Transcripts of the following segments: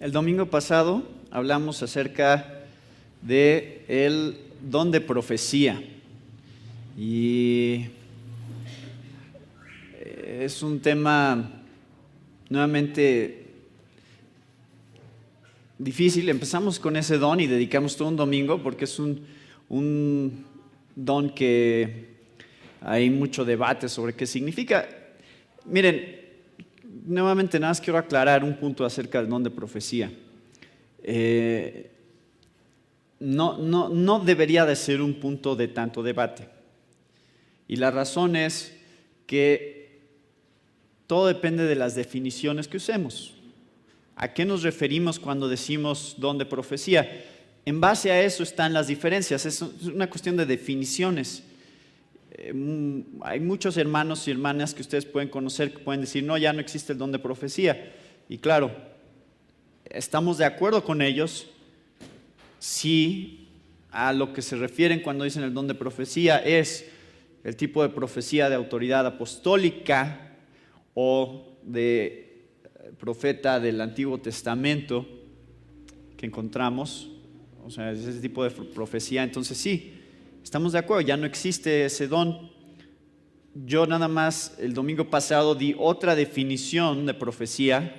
El domingo pasado hablamos acerca de el don de profecía y es un tema nuevamente difícil. Empezamos con ese don y dedicamos todo un domingo porque es un don que hay mucho debate sobre qué significa. Miren, nuevamente nada más quiero aclarar un punto acerca del don de profecía. No debería de ser un punto de tanto debate. Y la razón es que todo depende de las definiciones que usemos. ¿A qué nos referimos cuando decimos don de profecía? En base a eso están las diferencias, es una cuestión de definiciones. Hay muchos hermanos y hermanas que ustedes pueden conocer que pueden decir, no, ya no existe el don de profecía. Y claro, estamos de acuerdo con ellos si a lo que se refieren cuando dicen el don de profecía es el tipo de profecía de autoridad apostólica o de profeta del Antiguo Testamento que encontramos, o sea, ese tipo de profecía, entonces sí, estamos de acuerdo, ya no existe ese don. Yo nada más el domingo pasado di otra definición de profecía,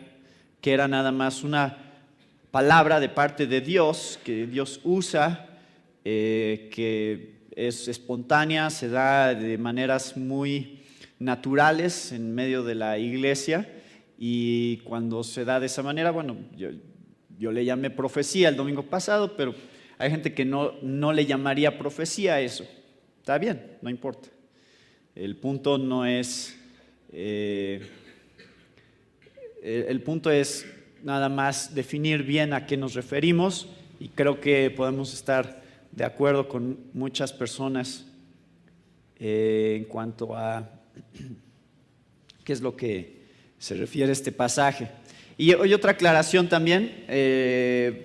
que era nada más una palabra de parte de Dios, que Dios usa, que es espontánea, se da de maneras muy naturales en medio de la iglesia, y cuando se da de esa manera, bueno, yo le llamé profecía el domingo pasado, pero hay gente que no le llamaría profecía a eso. Está bien, no importa. El punto no es, el punto es nada más definir bien a qué nos referimos, y creo que podemos estar de acuerdo con muchas personas en cuanto a qué es lo que se refiere a este pasaje. Y hoy otra aclaración también,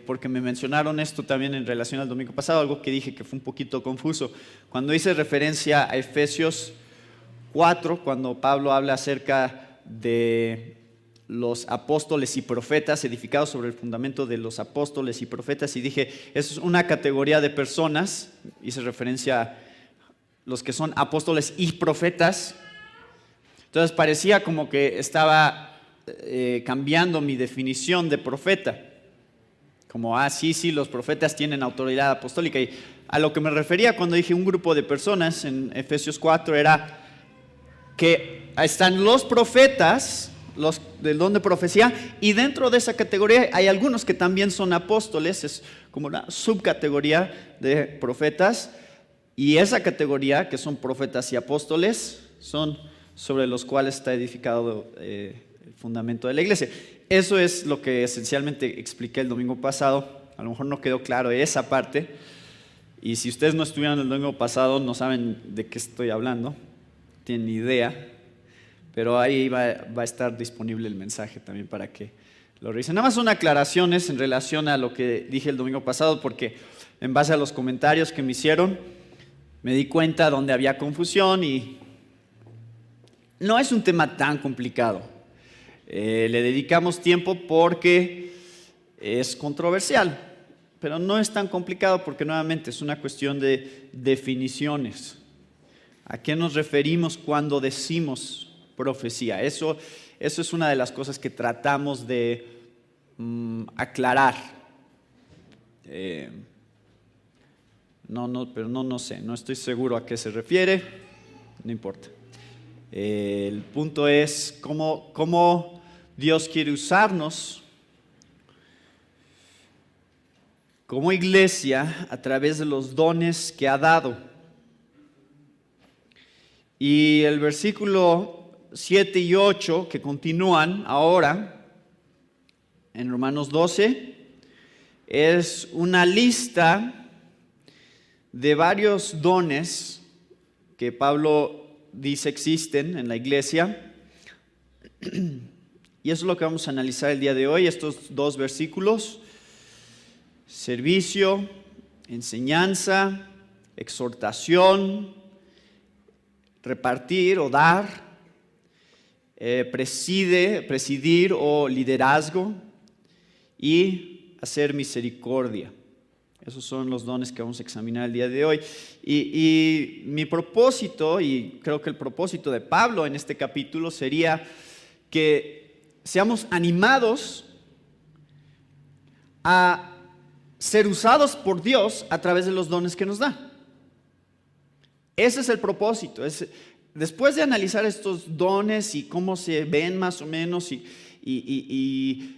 porque me mencionaron esto también en relación al domingo pasado, algo que dije que fue un poquito confuso. Cuando hice referencia a Efesios 4, cuando Pablo habla acerca de los apóstoles y profetas, edificados sobre el fundamento de los apóstoles y profetas, y dije, eso es una categoría de personas, hice referencia a los que son apóstoles y profetas. Entonces parecía como que estaba cambiando mi definición de profeta, como, sí, los profetas tienen autoridad apostólica, y a lo que me refería cuando dije un grupo de personas en Efesios 4 era que están los profetas, los del don de profecía, y dentro de esa categoría hay algunos que también son apóstoles, es como una subcategoría de profetas, y esa categoría que son profetas y apóstoles son sobre los cuales está edificado el fundamento de la iglesia. Eso es lo que esencialmente expliqué el domingo pasado. A lo mejor no quedó claro esa parte, y si ustedes no estuvieron el domingo pasado no saben de qué estoy hablando, no tienen ni idea, pero ahí va a estar disponible el mensaje también para que lo revisen. Nada más son aclaraciones en relación a lo que dije el domingo pasado, porque en base a los comentarios que me hicieron me di cuenta donde había confusión, y no es un tema tan complicado. Le dedicamos tiempo porque es controversial, pero no es tan complicado porque nuevamente es una cuestión de definiciones. ¿A qué nos referimos cuando decimos profecía? Eso es una de las cosas que tratamos de aclarar. Pero no sé, no estoy seguro a qué se refiere, no importa. El punto es cómo Dios quiere usarnos como iglesia a través de los dones que ha dado. Y el versículo 7 y 8 que continúan ahora en Romanos 12 es una lista de varios dones que Pablo dice existen en la iglesia, y eso es lo que vamos a analizar el día de hoy, estos dos versículos: servicio, enseñanza, exhortación, repartir o dar, presidir o liderazgo, y hacer misericordia. Esos son los dones que vamos a examinar el día de hoy. Y mi propósito, y creo que el propósito de Pablo en este capítulo sería que seamos animados a ser usados por Dios a través de los dones que nos da. Ese es el propósito. Después de analizar estos dones y cómo se ven más o menos y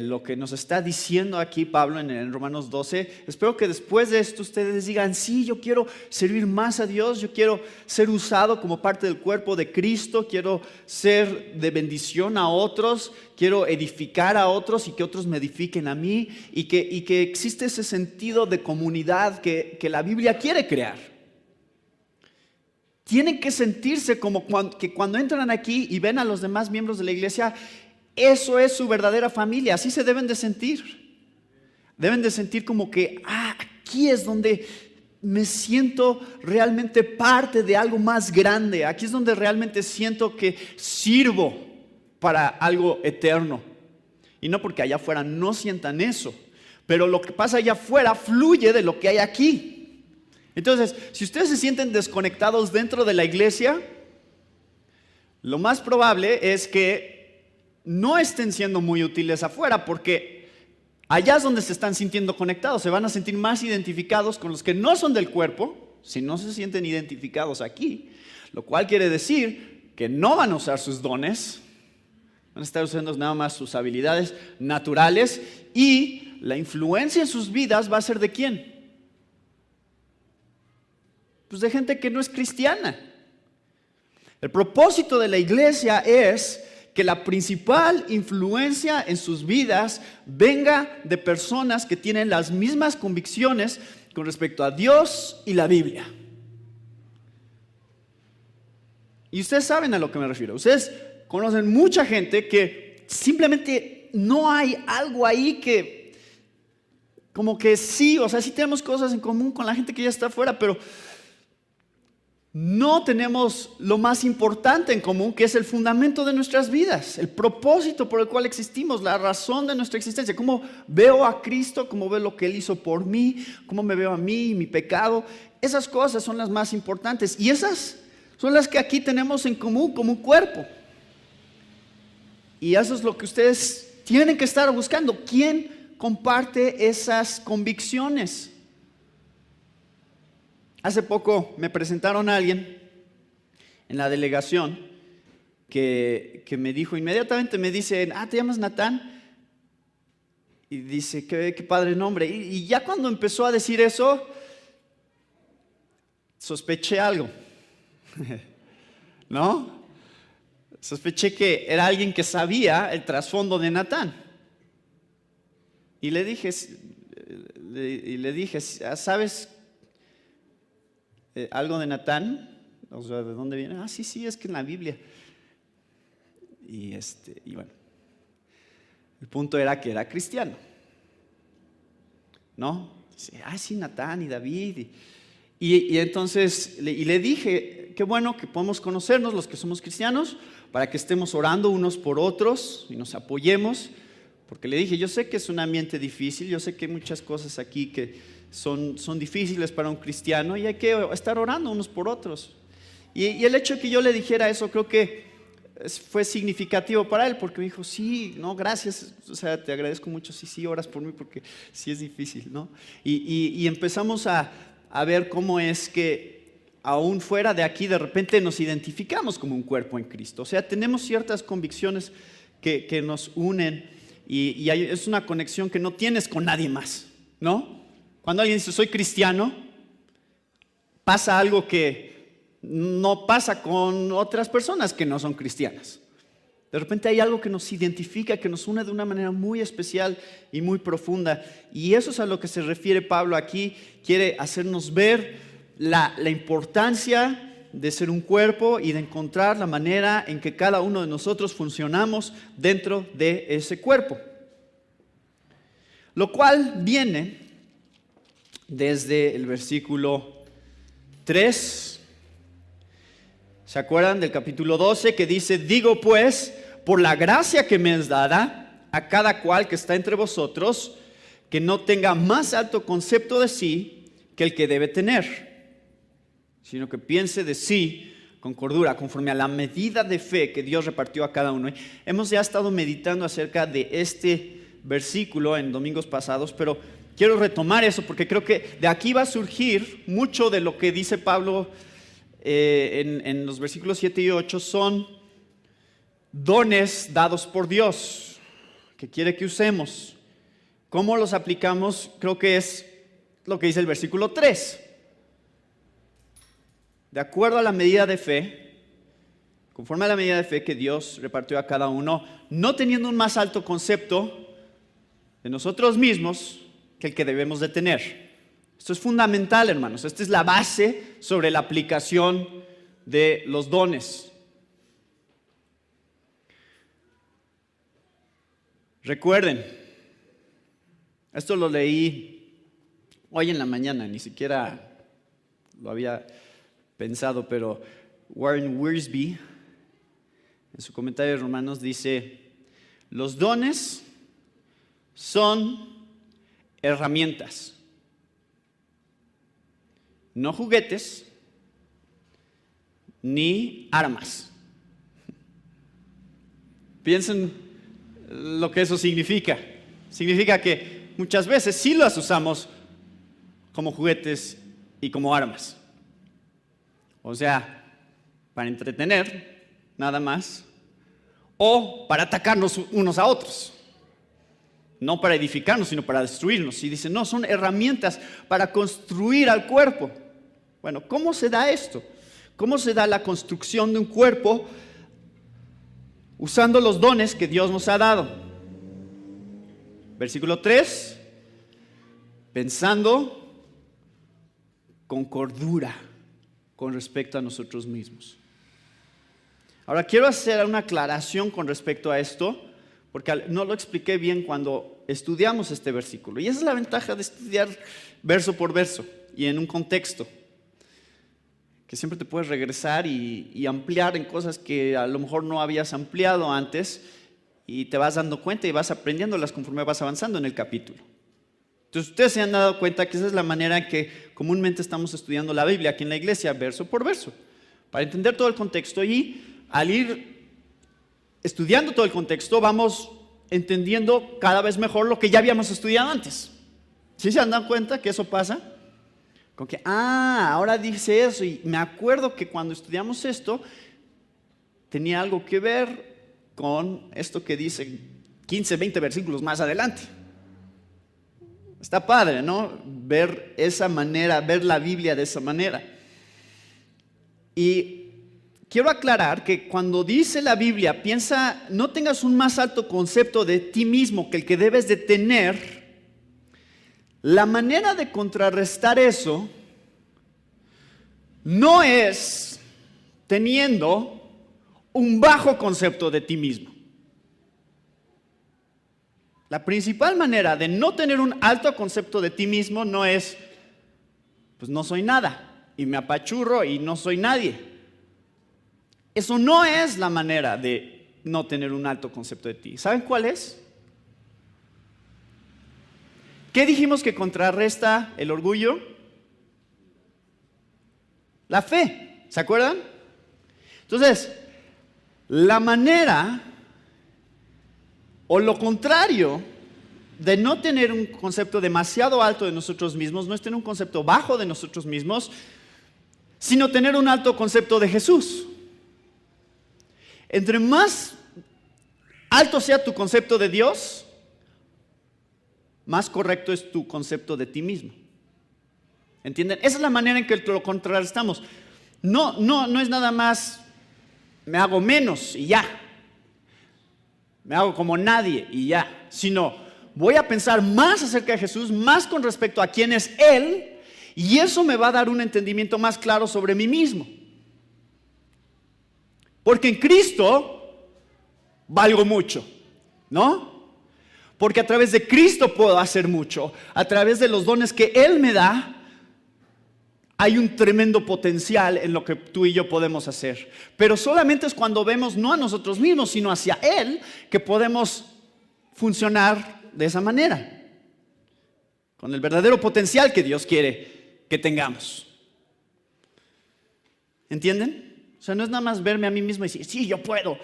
lo que nos está diciendo aquí Pablo en Romanos 12, espero que después de esto ustedes digan: sí, yo quiero servir más a Dios, yo quiero ser usado como parte del cuerpo de Cristo, quiero ser de bendición a otros, quiero edificar a otros y que otros me edifiquen a mí, y que existe ese sentido de comunidad que la Biblia quiere crear. Tienen que sentirse como que cuando entran aquí y ven a los demás miembros de la iglesia, eso es su verdadera familia. Así se deben de sentir. Deben de sentir como que aquí es donde me siento realmente parte de algo más grande. Aquí es donde realmente siento que sirvo para algo eterno. Y no porque allá afuera no sientan eso, pero lo que pasa allá afuera fluye de lo que hay aquí. Entonces, si ustedes se sienten desconectados dentro de la iglesia, lo más probable es que no estén siendo muy útiles afuera, porque allá es donde se están sintiendo conectados. Se van a sentir más identificados con los que no son del cuerpo, si no se sienten identificados aquí, lo cual quiere decir que no van a usar sus dones, van a estar usando nada más sus habilidades naturales, y la influencia en sus vidas va a ser ¿de quién? Pues de gente que no es cristiana. El propósito de la iglesia es que la principal influencia en sus vidas venga de personas que tienen las mismas convicciones con respecto a Dios y la Biblia. Y ustedes saben a lo que me refiero. Ustedes conocen mucha gente que simplemente no hay algo ahí que, como que sí, o sea, sí tenemos cosas en común con la gente que ya está afuera, pero no tenemos lo más importante en común, que es el fundamento de nuestras vidas, el propósito por el cual existimos, la razón de nuestra existencia. Cómo veo a Cristo, cómo veo lo que Él hizo por mí, cómo me veo a mí y mi pecado. Esas cosas son las más importantes, y esas son las que aquí tenemos en común como un cuerpo. Y eso es lo que ustedes tienen que estar buscando. ¿Quién comparte esas convicciones? Hace poco me presentaron a alguien en la delegación que me dijo, inmediatamente me dice: ¿te llamas Natán? Y dice, qué padre nombre. Y ya cuando empezó a decir eso, sospeché algo. ¿No? Sospeché que era alguien que sabía el trasfondo de Natán. Y le dije, ¿sabes algo de Natán? O sea, ¿de dónde viene? Sí, es que en la Biblia. Y bueno, el punto era que era cristiano, ¿no? Dice, sí, Natán y David. Y entonces le dije, qué bueno que podemos conocernos los que somos cristianos, para que estemos orando unos por otros y nos apoyemos. Porque le dije, yo sé que es un ambiente difícil, yo sé que hay muchas cosas aquí que son difíciles para un cristiano, y hay que estar orando unos por otros. Y el hecho de que yo le dijera eso, creo que fue significativo para él, porque me dijo, sí, no, gracias, o sea, te agradezco mucho, sí, oras por mí, porque sí es difícil, ¿no? Y empezamos a ver cómo es que aún fuera de aquí, de repente nos identificamos como un cuerpo en Cristo. O sea, tenemos ciertas convicciones que nos unen, y es una conexión que no tienes con nadie más, ¿no? Cuando alguien dice, soy cristiano, pasa algo que no pasa con otras personas que no son cristianas. De repente hay algo que nos identifica, que nos une de una manera muy especial y muy profunda. Y eso es a lo que se refiere Pablo aquí. Quiere hacernos ver la importancia de ser un cuerpo y de encontrar la manera en que cada uno de nosotros funcionamos dentro de ese cuerpo. Lo cual viene desde el versículo 3. ¿Se acuerdan del capítulo 12 que dice, digo pues, por la gracia que me es dada, a cada cual que está entre vosotros que no tenga más alto concepto de sí que el que debe tener, sino que piense de sí con cordura, conforme a la medida de fe que Dios repartió a cada uno. Hemos ya estado meditando acerca de este versículo en domingos pasados, pero quiero retomar eso porque creo que de aquí va a surgir mucho de lo que dice Pablo en los versículos 7 y 8. Son dones dados por Dios que quiere que usemos. ¿Cómo los aplicamos? Creo que es lo que dice el versículo 3. De acuerdo a la medida de fe, conforme a la medida de fe que Dios repartió a cada uno, no teniendo un más alto concepto de nosotros mismos que el que debemos de tener. Esto es fundamental, hermanos. Esta es la base sobre la aplicación de los dones. Recuerden, esto lo leí hoy en la mañana, ni siquiera lo había pensado, pero Warren Wiersbe, en su comentario de Romanos, dice: los dones son herramientas, no juguetes ni armas. Piensen lo que eso significa. Significa que muchas veces sí las usamos como juguetes y como armas. O sea, para entretener, nada más, o para atacarnos unos a otros. No para edificarnos, sino para destruirnos. Y dice, no, son herramientas para construir al cuerpo. Bueno, ¿cómo se da esto? ¿Cómo se da la construcción de un cuerpo usando los dones que Dios nos ha dado? Versículo 3, pensando con cordura con respecto a nosotros mismos. Ahora quiero hacer una aclaración con respecto a esto, porque no lo expliqué bien cuando estudiamos este versículo. Y esa es la ventaja de estudiar verso por verso y en un contexto, que siempre te puedes regresar y ampliar en cosas que a lo mejor no habías ampliado antes, y te vas dando cuenta y vas aprendiéndolas conforme vas avanzando en el capítulo. Entonces ustedes se han dado cuenta que esa es la manera en que comúnmente estamos estudiando la Biblia aquí en la iglesia, verso por verso, para entender todo el contexto, y al ir estudiando todo el contexto vamos entendiendo cada vez mejor lo que ya habíamos estudiado antes. ¿Sí se han dado cuenta que eso pasa? Con que, ahora dice eso, y me acuerdo que cuando estudiamos esto tenía algo que ver con esto que dice 15, 20 versículos más adelante. Está padre, ¿no? Ver esa manera, ver la Biblia de esa manera. Y quiero aclarar que cuando dice la Biblia, piensa, no tengas un más alto concepto de ti mismo que el que debes de tener. La manera de contrarrestar eso no es teniendo un bajo concepto de ti mismo. La principal manera de no tener un alto concepto de ti mismo no es, pues no soy nada y me apachurro y no soy nadie. Eso no es la manera de no tener un alto concepto de ti. ¿Saben cuál es? ¿Qué dijimos que contrarresta el orgullo? La fe, ¿se acuerdan? Entonces, la manera o lo contrario de no tener un concepto demasiado alto de nosotros mismos, no es tener un concepto bajo de nosotros mismos, sino tener un alto concepto de Jesús. Entre más alto sea tu concepto de Dios, más correcto es tu concepto de ti mismo. ¿Entienden? Esa es la manera en que lo contrarrestamos. No es nada más me hago menos y ya, me hago como nadie y ya, sino voy a pensar más acerca de Jesús, más con respecto a quién es Él, y eso me va a dar un entendimiento más claro sobre mí mismo. Porque en Cristo valgo mucho, ¿no? Porque a través de Cristo puedo hacer mucho, a través de los dones que Él me da. Hay un tremendo potencial en lo que tú y yo podemos hacer. Pero solamente es cuando vemos no a nosotros mismos, sino hacia Él, que podemos funcionar de esa manera, con el verdadero potencial que Dios quiere que tengamos. ¿Entienden? O sea, no es nada más verme a mí mismo y decir, sí, yo puedo,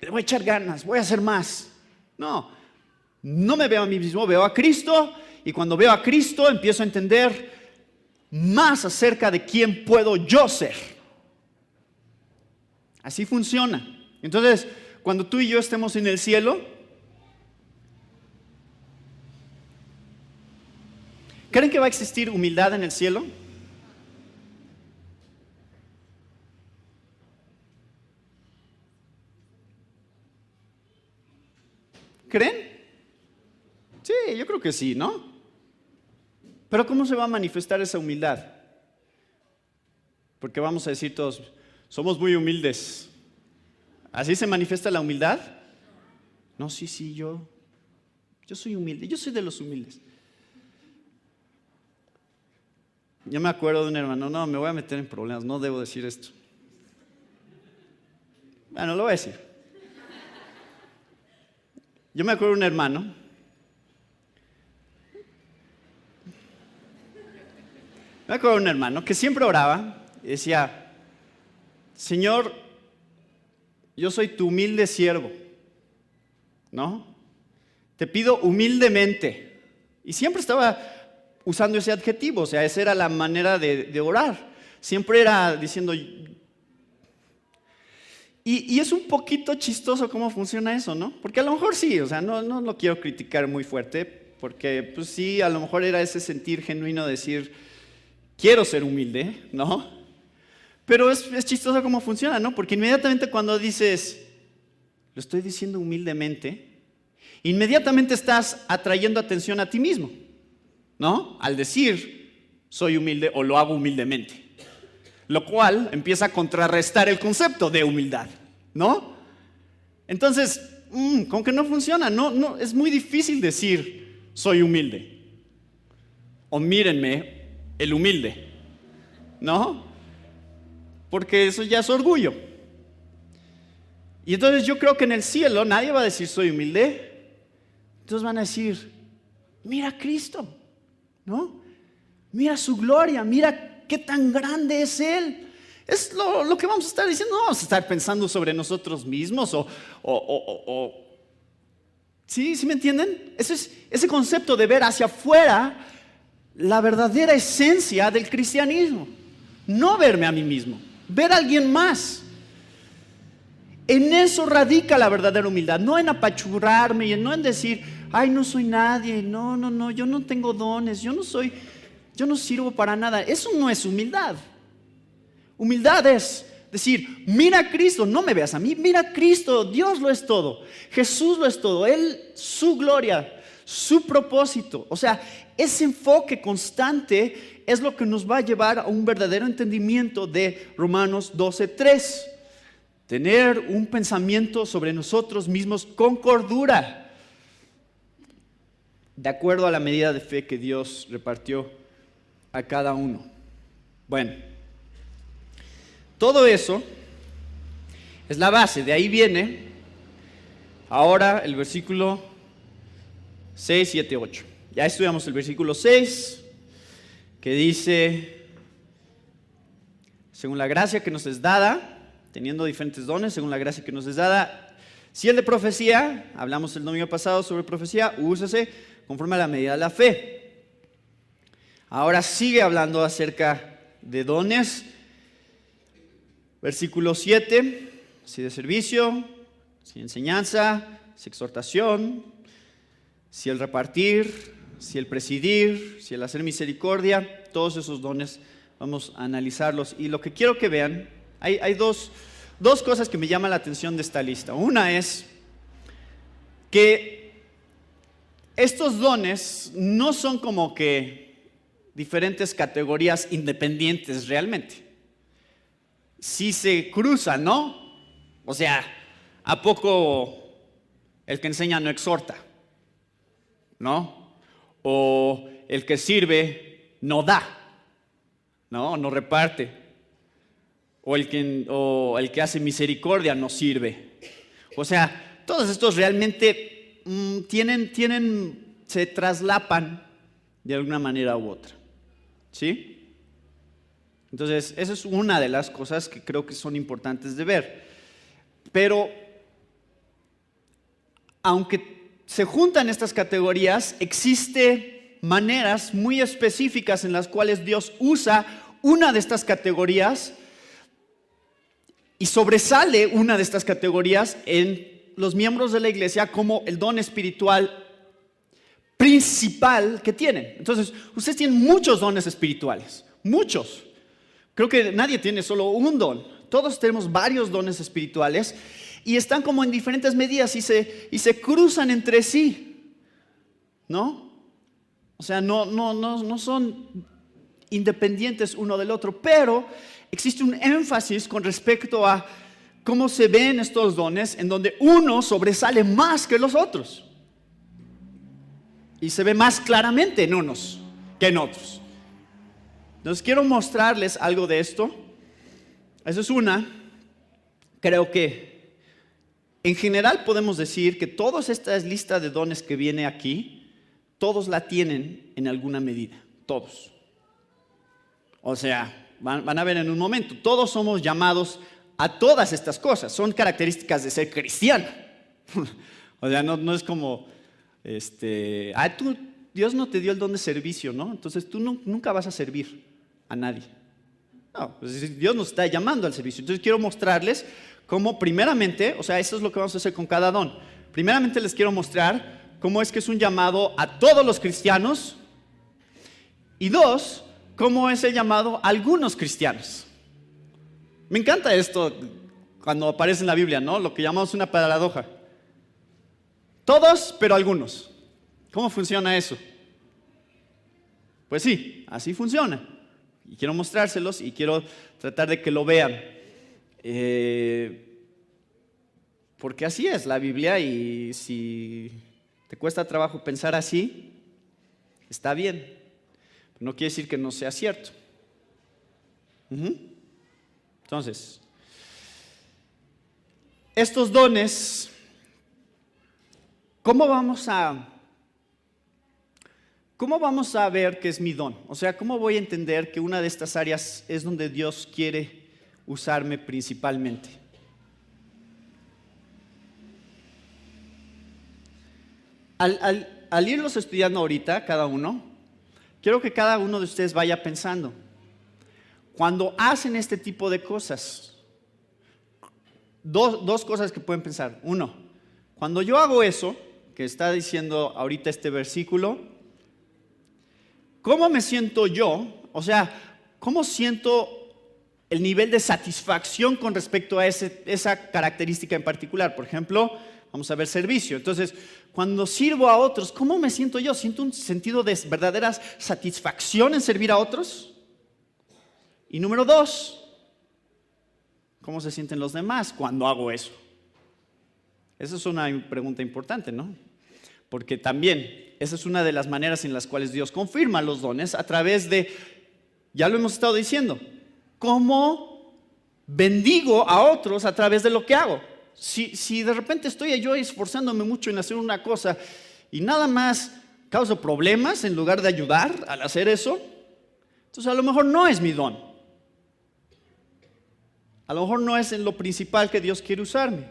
le voy a echar ganas, voy a hacer más. No me veo a mí mismo, veo a Cristo, y cuando veo a Cristo empiezo a entender más acerca de quién puedo yo ser. Así funciona. Entonces, cuando tú y yo estemos en el cielo, ¿creen que va a existir humildad en el cielo? ¿Creen? Sí, yo creo que sí, ¿no? Pero ¿cómo se va a manifestar esa humildad? Porque vamos a decir todos, somos muy humildes. ¿Así se manifiesta la humildad? No, sí, yo soy humilde, yo soy de los humildes. Yo me acuerdo de un hermano, no, me voy a meter en problemas, no debo decir esto. Bueno, lo voy a decir. Yo me acuerdo de un hermano. Me acuerdo de un hermano que siempre oraba y decía, Señor, yo soy tu humilde siervo, ¿no? Te pido humildemente. Y siempre estaba usando ese adjetivo, o sea, esa era la manera de orar. Siempre era diciendo... Y es un poquito chistoso cómo funciona eso, ¿no? Porque a lo mejor sí, o sea, no lo quiero criticar muy fuerte, porque pues sí, a lo mejor era ese sentir genuino de decir, quiero ser humilde, ¿no? Pero es chistoso cómo funciona, ¿no? Porque inmediatamente cuando dices, lo estoy diciendo humildemente, inmediatamente estás atrayendo atención a ti mismo, ¿no? Al decir, soy humilde o lo hago humildemente. Lo cual empieza a contrarrestar el concepto de humildad, ¿no? Entonces, como que no funciona, no, es muy difícil decir, soy humilde. O mírenme, el humilde, ¿no? Porque eso ya es orgullo. Y entonces yo creo que en el cielo nadie va a decir, soy humilde. Entonces van a decir, mira a Cristo, ¿no? Mira su gloria, mira qué tan grande es Él. Es lo que vamos a estar diciendo. No vamos a estar pensando sobre nosotros mismos ¿Sí me entienden? Ese concepto de ver hacia afuera la verdadera esencia del cristianismo. No verme a mí mismo, ver a alguien más. En eso radica la verdadera humildad, no en apachurrarme y no en decir, ay, no soy nadie, no, yo no tengo dones, yo no sirvo para nada. Eso no es humildad. Humildad es decir, mira a Cristo, no me veas a mí, mira a Cristo, Dios lo es todo, Jesús lo es todo, Él, su gloria, su propósito. O sea, ese enfoque constante es lo que nos va a llevar a un verdadero entendimiento de Romanos 12:3. Tener un pensamiento sobre nosotros mismos con cordura, de acuerdo a la medida de fe que Dios repartió a cada uno. Bueno, todo eso es la base. De ahí viene ahora el versículo 6, 7, 8. Ya estudiamos el versículo 6, que dice, según la gracia que nos es dada, teniendo diferentes dones, según la gracia que nos es dada, si el de profecía, hablamos el domingo pasado sobre profecía, úsese conforme a la medida de la fe. Ahora sigue hablando acerca de dones. Versículo 7, si de servicio, si enseñanza, si exhortación, si el repartir, si el presidir, si el hacer misericordia, todos esos dones vamos a analizarlos. Y lo que quiero que vean, hay dos cosas que me llaman la atención de esta lista. Una es que estos dones no son como que diferentes categorías independientes realmente. Sí se cruzan, ¿no? O sea, ¿a poco el que enseña no exhorta? ¿No? O el que sirve no da, ¿no? No reparte. O el que hace misericordia no sirve. O sea, todos estos realmente se traslapan de alguna manera u otra. ¿Sí? Entonces, esa es una de las cosas que creo que son importantes de ver. Pero, aunque se juntan estas categorías, existen maneras muy específicas en las cuales Dios usa una de estas categorías y sobresale una de estas categorías en los miembros de la iglesia como el don espiritual principal que tienen. Entonces, ustedes tienen muchos dones espirituales, muchos. Creo que nadie tiene solo un don. Todos tenemos varios dones espirituales y están como en diferentes medidas y se cruzan entre sí, ¿no? O sea, no son independientes uno del otro, pero existe un énfasis con respecto a cómo se ven estos dones, en donde uno sobresale más que los otros. Y se ve más claramente en unos que en otros. Entonces quiero mostrarles algo de esto. Eso es una. Creo que en general podemos decir que toda esta lista de dones que viene aquí, todos la tienen en alguna medida. Todos. O sea, van a ver en un momento, todos somos llamados a todas estas cosas. Son características de ser cristiano. O sea, no es como, Dios no te dio el don de servicio, ¿no? Entonces tú nunca vas a servir a nadie. No, pues Dios nos está llamando al servicio. Entonces quiero mostrarles cómo primeramente, o sea, eso es lo que vamos a hacer con cada don. Primeramente les quiero mostrar cómo es que es un llamado a todos los cristianos. Y dos, cómo es el llamado a algunos cristianos. Me encanta esto cuando aparece en la Biblia, ¿no? Lo que llamamos una paradoja. Todos, pero algunos. ¿Cómo funciona eso? Pues sí, así funciona. Y quiero mostrárselos y quiero tratar de que lo vean. Porque así es la Biblia y si te cuesta trabajo pensar así, está bien. No quiere decir que no sea cierto. Entonces, estos dones, ¿cómo vamos a ver qué es mi don? O sea, ¿cómo voy a entender que una de estas áreas es donde Dios quiere usarme principalmente? Al irlos estudiando ahorita, cada uno, quiero que cada uno de ustedes vaya pensando, cuando hacen este tipo de cosas, dos cosas que pueden pensar. Uno, cuando yo hago eso, que está diciendo ahorita este versículo, ¿cómo me siento yo? O sea, ¿cómo siento el nivel de satisfacción con respecto a esa característica en particular? Por ejemplo, vamos a ver servicio. Entonces, cuando sirvo a otros, ¿cómo me siento yo? ¿Siento un sentido de verdadera satisfacción en servir a otros? Y número dos, ¿cómo se sienten los demás cuando hago eso? Esa es una pregunta importante, ¿no? Porque también esa es una de las maneras en las cuales Dios confirma los dones a través de, ya lo hemos estado diciendo, cómo bendigo a otros a través de lo que hago. Si de repente estoy yo esforzándome mucho en hacer una cosa y nada más causo problemas en lugar de ayudar al hacer eso, entonces a lo mejor no es mi don. A lo mejor no es en lo principal que Dios quiere usarme.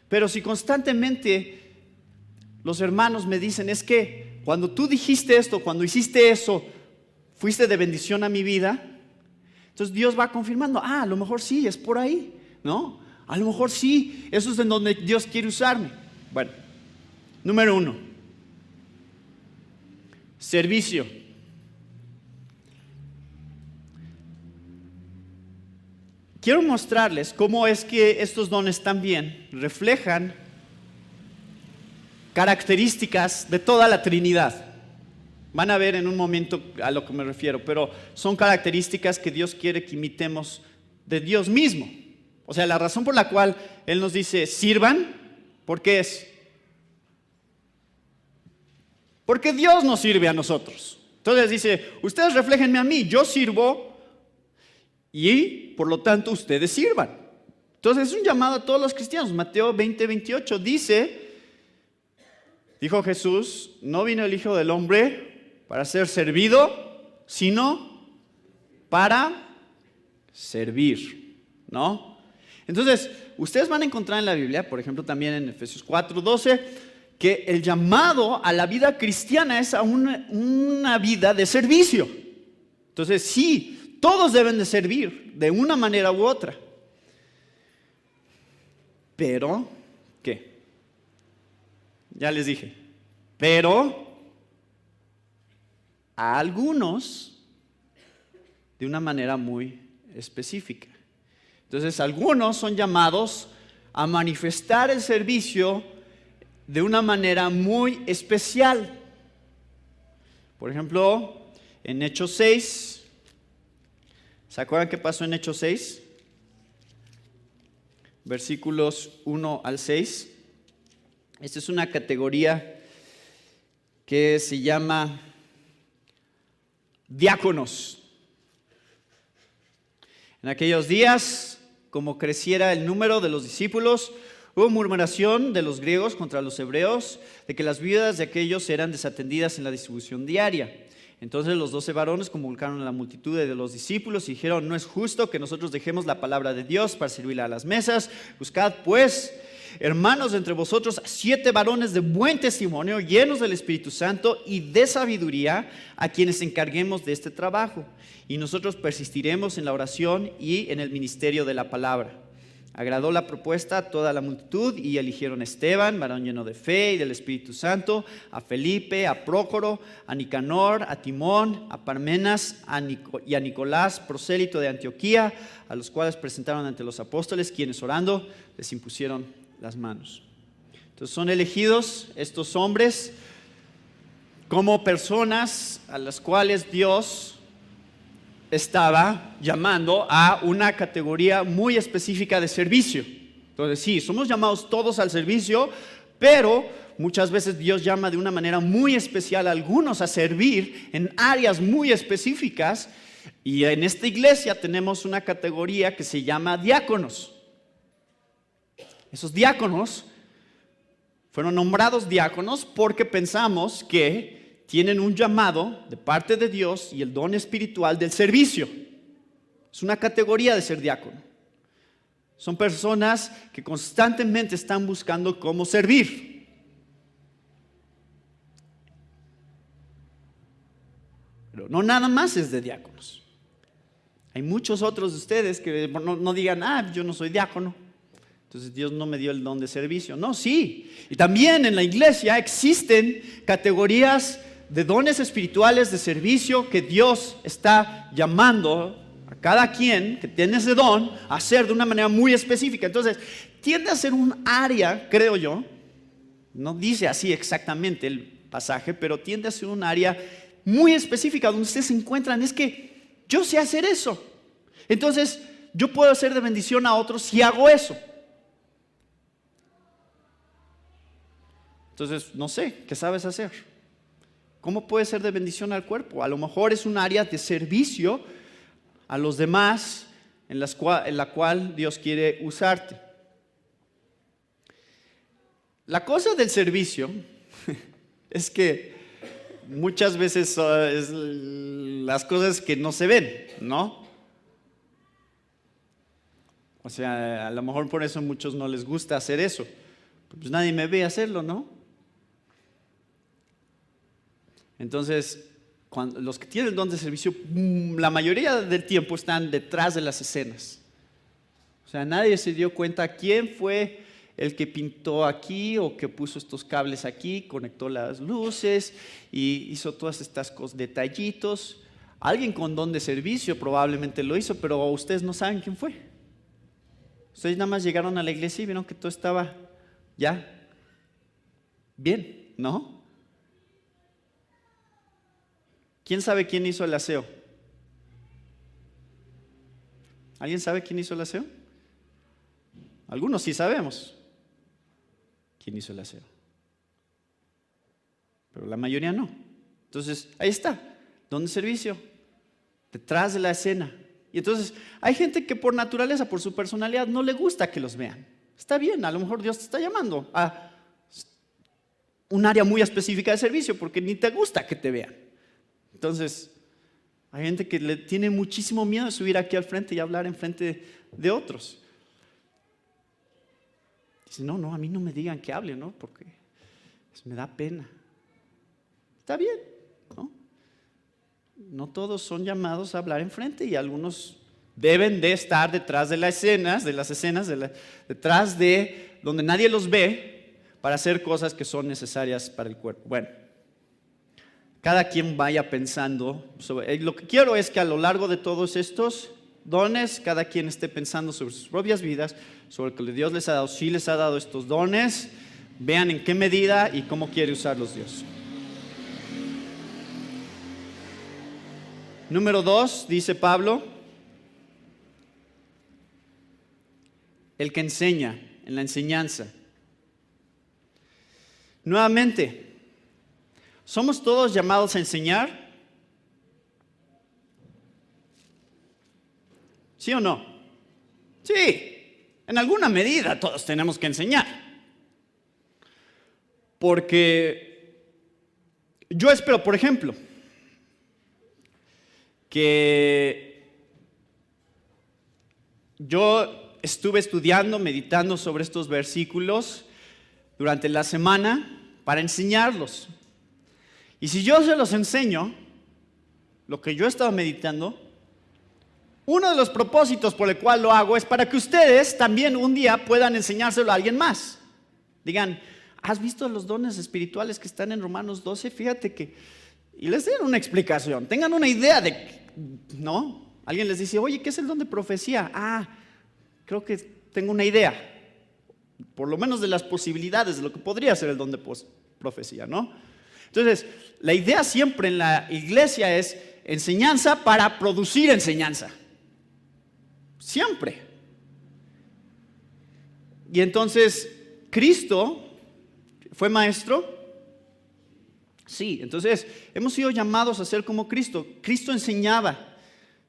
Pero si constantemente los hermanos me dicen, es que cuando tú dijiste esto, cuando hiciste eso, fuiste de bendición a mi vida, entonces Dios va confirmando, a lo mejor sí, es por ahí, ¿no? A lo mejor sí, eso es en donde Dios quiere usarme. Bueno, número 1, servicio. Quiero mostrarles cómo es que estos dones también reflejan características de toda la Trinidad. Van a ver en un momento a lo que me refiero, pero son características que Dios quiere que imitemos de Dios mismo. O sea, la razón por la cual Él nos dice sirvan, ¿por qué es? Porque Dios nos sirve a nosotros. Entonces dice, ustedes refléjenme a mí, yo sirvo y por lo tanto ustedes sirvan. Entonces es un llamado a todos los cristianos. Mateo 20:28 dice Dijo Jesús, no vino el Hijo del Hombre para ser servido, sino para servir, ¿no? Entonces, ustedes van a encontrar en la Biblia, por ejemplo, también en Efesios 4:12, que el llamado a la vida cristiana es a una vida de servicio. Entonces, sí, todos deben de servir de una manera u otra. Pero, ¿qué? Ya les dije, pero a algunos de una manera muy específica. Entonces, algunos son llamados a manifestar el servicio de una manera muy especial. Por ejemplo, en Hechos 6, ¿se acuerdan qué pasó en Hechos 6? Versículos 1 al 6. Esta es una categoría que se llama diáconos. En aquellos días, como creciera el número de los discípulos, hubo murmuración de los griegos contra los hebreos de que las viudas de aquellos eran desatendidas en la distribución diaria. Entonces los 12 varones convocaron a la multitud de los discípulos y dijeron: no es justo que nosotros dejemos la palabra de Dios para servirle a las mesas. Buscad pues, hermanos, entre vosotros 7 varones de buen testimonio, llenos del Espíritu Santo y de sabiduría, a quienes encarguemos de este trabajo. Y nosotros persistiremos en la oración y en el ministerio de la palabra. Agradó la propuesta a toda la multitud y eligieron a Esteban, varón lleno de fe y del Espíritu Santo, a Felipe, a Prócoro, a Nicanor, a Timón, a Parmenas y a Nicolás, prosélito de Antioquía, a los cuales presentaron ante los apóstoles, quienes orando les impusieron las manos. Entonces son elegidos estos hombres como personas a las cuales Dios estaba llamando a una categoría muy específica de servicio. Entonces sí, somos llamados todos al servicio, pero muchas veces Dios llama de una manera muy especial a algunos a servir en áreas muy específicas, y en esta iglesia tenemos una categoría que se llama diáconos. Esos diáconos fueron nombrados diáconos porque pensamos que tienen un llamado de parte de Dios y el don espiritual del servicio. Es una categoría de ser diácono. Son personas que constantemente están buscando cómo servir. Pero no nada más es de diáconos. Hay muchos otros de ustedes que no digan: yo no soy diácono, entonces Dios no me dio el don de servicio. No, sí. Y también en la iglesia existen categorías de dones espirituales de servicio que Dios está llamando a cada quien que tiene ese don a hacer de una manera muy específica. Entonces, tiende a ser un área, creo yo, no dice así exactamente el pasaje, pero tiende a ser un área muy específica donde ustedes se encuentran. Es que yo sé hacer eso, entonces yo puedo hacer de bendición a otros si hago eso. Entonces, no sé, ¿qué sabes hacer? ¿Cómo puede ser de bendición al cuerpo? A lo mejor es un área de servicio a los demás en la cual Dios quiere usarte. La cosa del servicio es que muchas veces es las cosas que no se ven, ¿no? O sea, a lo mejor por eso a muchos no les gusta hacer eso. Pues nadie me ve hacerlo, ¿no? Entonces, los que tienen el don de servicio, la mayoría del tiempo están detrás de las escenas. O sea, nadie se dio cuenta quién fue el que pintó aquí o que puso estos cables aquí, conectó las luces y hizo todas estas cosas, detallitos. Alguien con don de servicio probablemente lo hizo, pero ustedes no saben quién fue. Ustedes nada más llegaron a la iglesia y vieron que todo estaba ya bien, ¿no? ¿Quién sabe quién hizo el aseo? ¿Alguien sabe quién hizo el aseo? Algunos sí sabemos quién hizo el aseo, pero la mayoría no. Entonces, ahí está, don de servicio, detrás de la escena. Y entonces, hay gente que por naturaleza, por su personalidad, no le gusta que los vean. Está bien, a lo mejor Dios te está llamando a un área muy específica de servicio porque ni te gusta que te vean. Entonces, hay gente que le tiene muchísimo miedo de subir aquí al frente y hablar en frente de otros. Dice, no, a mí no me digan que hable, ¿no? Porque me da pena. Está bien, ¿no? No todos son llamados a hablar en frente y algunos deben de estar detrás de las escenas, detrás de donde nadie los ve, para hacer cosas que son necesarias para el cuerpo. Bueno, cada quien vaya pensando sobre. Lo que quiero es que a lo largo de todos estos dones, cada quien esté pensando sobre sus propias vidas, sobre lo que Dios les ha dado, si les ha dado estos dones, vean en qué medida y cómo quiere usarlos Dios. Número 2, dice Pablo, el que enseña, en la enseñanza. Nuevamente, ¿somos todos llamados a enseñar? ¿Sí o no? Sí, en alguna medida todos tenemos que enseñar. Porque yo espero, por ejemplo, que yo estuve estudiando, meditando sobre estos versículos durante la semana para enseñarlos. Y si yo se los enseño, lo que yo he estado meditando, uno de los propósitos por el cual lo hago es para que ustedes también un día puedan enseñárselo a alguien más. Digan, ¿has visto los dones espirituales que están en Romanos 12? Fíjate que... Y les den una explicación, tengan una idea de... ¿No? Alguien les dice, oye, ¿qué es el don de profecía? Creo que tengo una idea, por lo menos de las posibilidades de lo que podría ser el don de profecía, ¿no? Entonces, la idea siempre en la iglesia es enseñanza para producir enseñanza. Siempre. Y entonces, ¿Cristo fue maestro? Sí, entonces hemos sido llamados a ser como Cristo. Cristo enseñaba.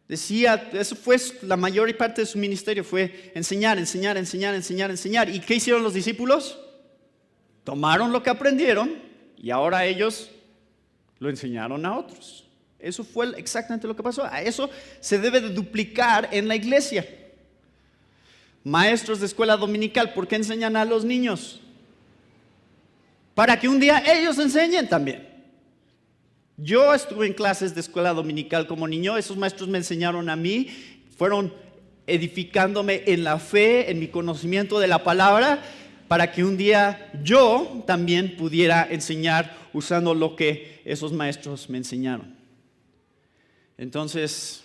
Decía, eso fue la mayor parte de su ministerio, fue enseñar. ¿Y qué hicieron los discípulos? Tomaron lo que aprendieron y ahora ellos lo enseñaron a otros. Eso fue exactamente lo que pasó. A eso se debe de duplicar en la iglesia. Maestros de escuela dominical, ¿por qué enseñan a los niños? Para que un día ellos enseñen también. Yo estuve en clases de escuela dominical como niño, esos maestros me enseñaron a mí, fueron edificándome en la fe, en mi conocimiento de la palabra, para que un día yo también pudiera enseñar usando lo que esos maestros me enseñaron. Entonces,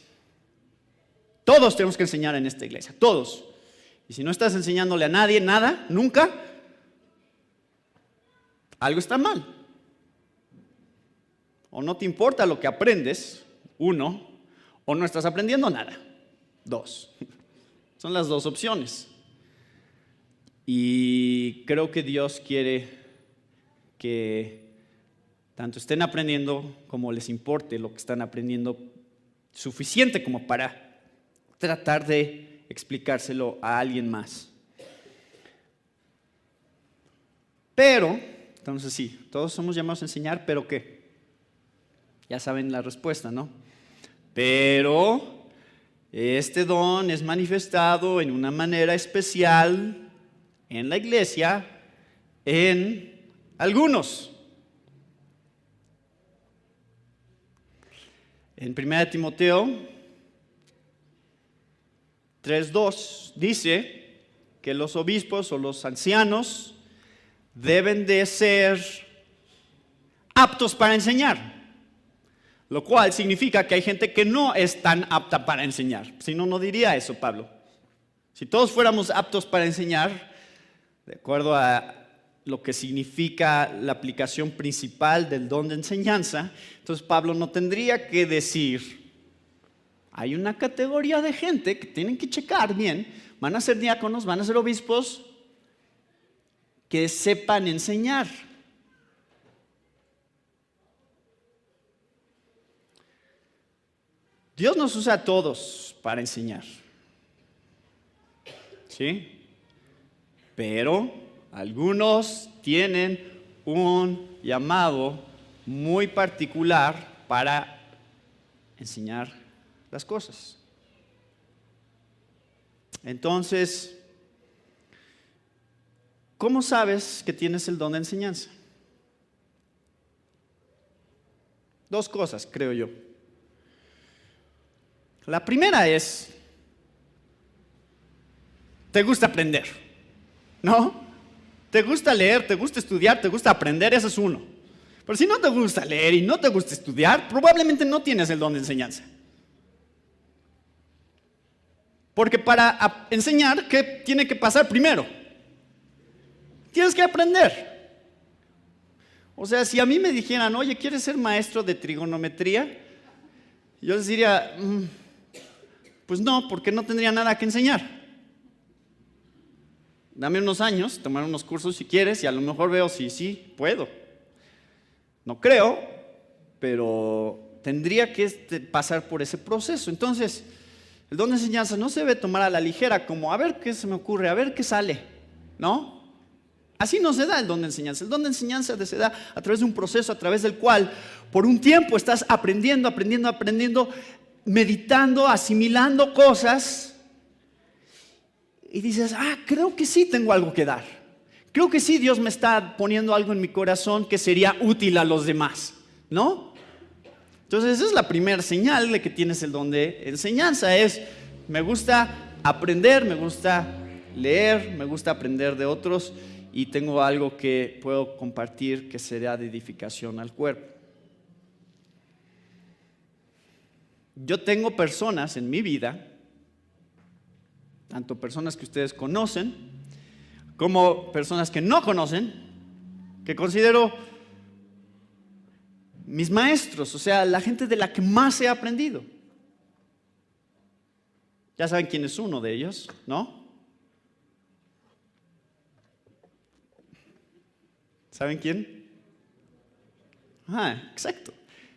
todos tenemos que enseñar en esta iglesia, todos. Y si no estás enseñándole a nadie nada, nunca, algo está mal. O no te importa lo que aprendes, 1, o no estás aprendiendo nada, 2. Son las 2 opciones. Y creo que Dios quiere que tanto estén aprendiendo como les importe lo que están aprendiendo, suficiente como para tratar de explicárselo a alguien más. Pero, entonces sí, todos somos llamados a enseñar, ¿pero qué? Ya saben la respuesta, ¿no? Pero este don es manifestado en una manera especial en la iglesia en algunos. En 1 Timoteo 3:2 dice que los obispos o los ancianos deben de ser aptos para enseñar. Lo cual significa que hay gente que no es tan apta para enseñar. Si no, no diría eso, Pablo. Si todos fuéramos aptos para enseñar, de acuerdo a lo que significa la aplicación principal del don de enseñanza, entonces Pablo no tendría que decir, hay una categoría de gente que tienen que checar bien, van a ser diáconos, van a ser obispos, que sepan enseñar. Dios nos usa a todos para enseñar, ¿sí? Pero algunos tienen un llamado muy particular para enseñar las cosas. Entonces, ¿cómo sabes que tienes el don de enseñanza? Dos cosas, creo yo. La primera es, te gusta aprender, ¿no? Te gusta leer, te gusta estudiar, te gusta aprender, eso es uno. Pero si no te gusta leer y no te gusta estudiar, probablemente no tienes el don de enseñanza. Porque para enseñar, ¿qué tiene que pasar primero? Tienes que aprender. O sea, si a mí me dijeran, oye, ¿quieres ser maestro de trigonometría? Yo les diría, pues no, porque no tendría nada que enseñar. Dame unos años, tomar unos cursos si quieres, y a lo mejor veo si sí puedo. No creo, pero tendría que pasar por ese proceso. Entonces, el don de enseñanza no se debe tomar a la ligera, como a ver qué se me ocurre, a ver qué sale, ¿no? Así no se da el don de enseñanza. El don de enseñanza se da a través de un proceso, a través del cual por un tiempo estás aprendiendo, meditando, asimilando cosas, y dices, creo que sí tengo algo que dar. Creo que sí Dios me está poniendo algo en mi corazón que sería útil a los demás, ¿no? Entonces esa es la primera señal de que tienes el don de enseñanza. Me gusta aprender, me gusta leer, me gusta aprender de otros y tengo algo que puedo compartir que será de edificación al cuerpo. Yo tengo personas en mi vida, tanto personas que ustedes conocen como personas que no conocen, que considero mis maestros, o sea, la gente de la que más he aprendido. Ya saben quién es uno de ellos, ¿no? ¿Saben quién? Exacto.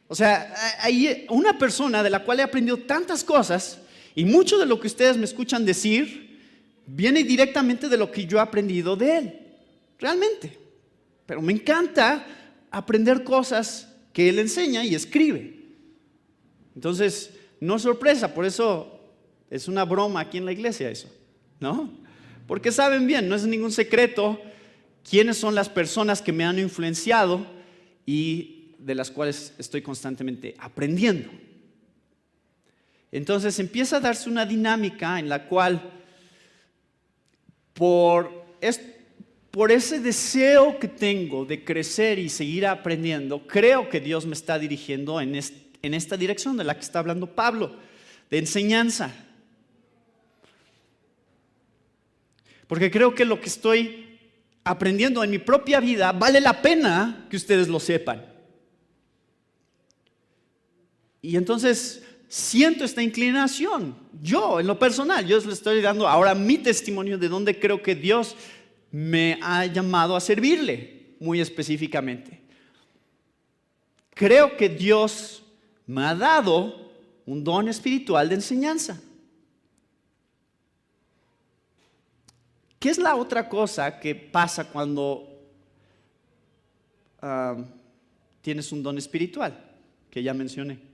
O sea, hay una persona de la cual he aprendido tantas cosas y mucho de lo que ustedes me escuchan decir viene directamente de lo que yo he aprendido de él, realmente. Pero me encanta aprender cosas que él enseña y escribe. Entonces, no es sorpresa, por eso es una broma aquí en la iglesia eso, ¿no? Porque saben bien, no es ningún secreto quiénes son las personas que me han influenciado y de las cuales estoy constantemente aprendiendo. Entonces empieza a darse una dinámica en la cual por ese deseo que tengo de crecer y seguir aprendiendo, creo que Dios me está dirigiendo en esta dirección de la que está hablando Pablo, de enseñanza. Porque creo que lo que estoy aprendiendo en mi propia vida vale la pena que ustedes lo sepan. Y entonces siento esta inclinación. Yo, en lo personal, yo les estoy dando ahora mi testimonio de dónde creo que Dios me ha llamado a servirle, muy específicamente. Creo que Dios me ha dado un don espiritual de enseñanza. ¿Qué es la otra cosa que pasa cuando tienes un don espiritual? Que ya mencioné.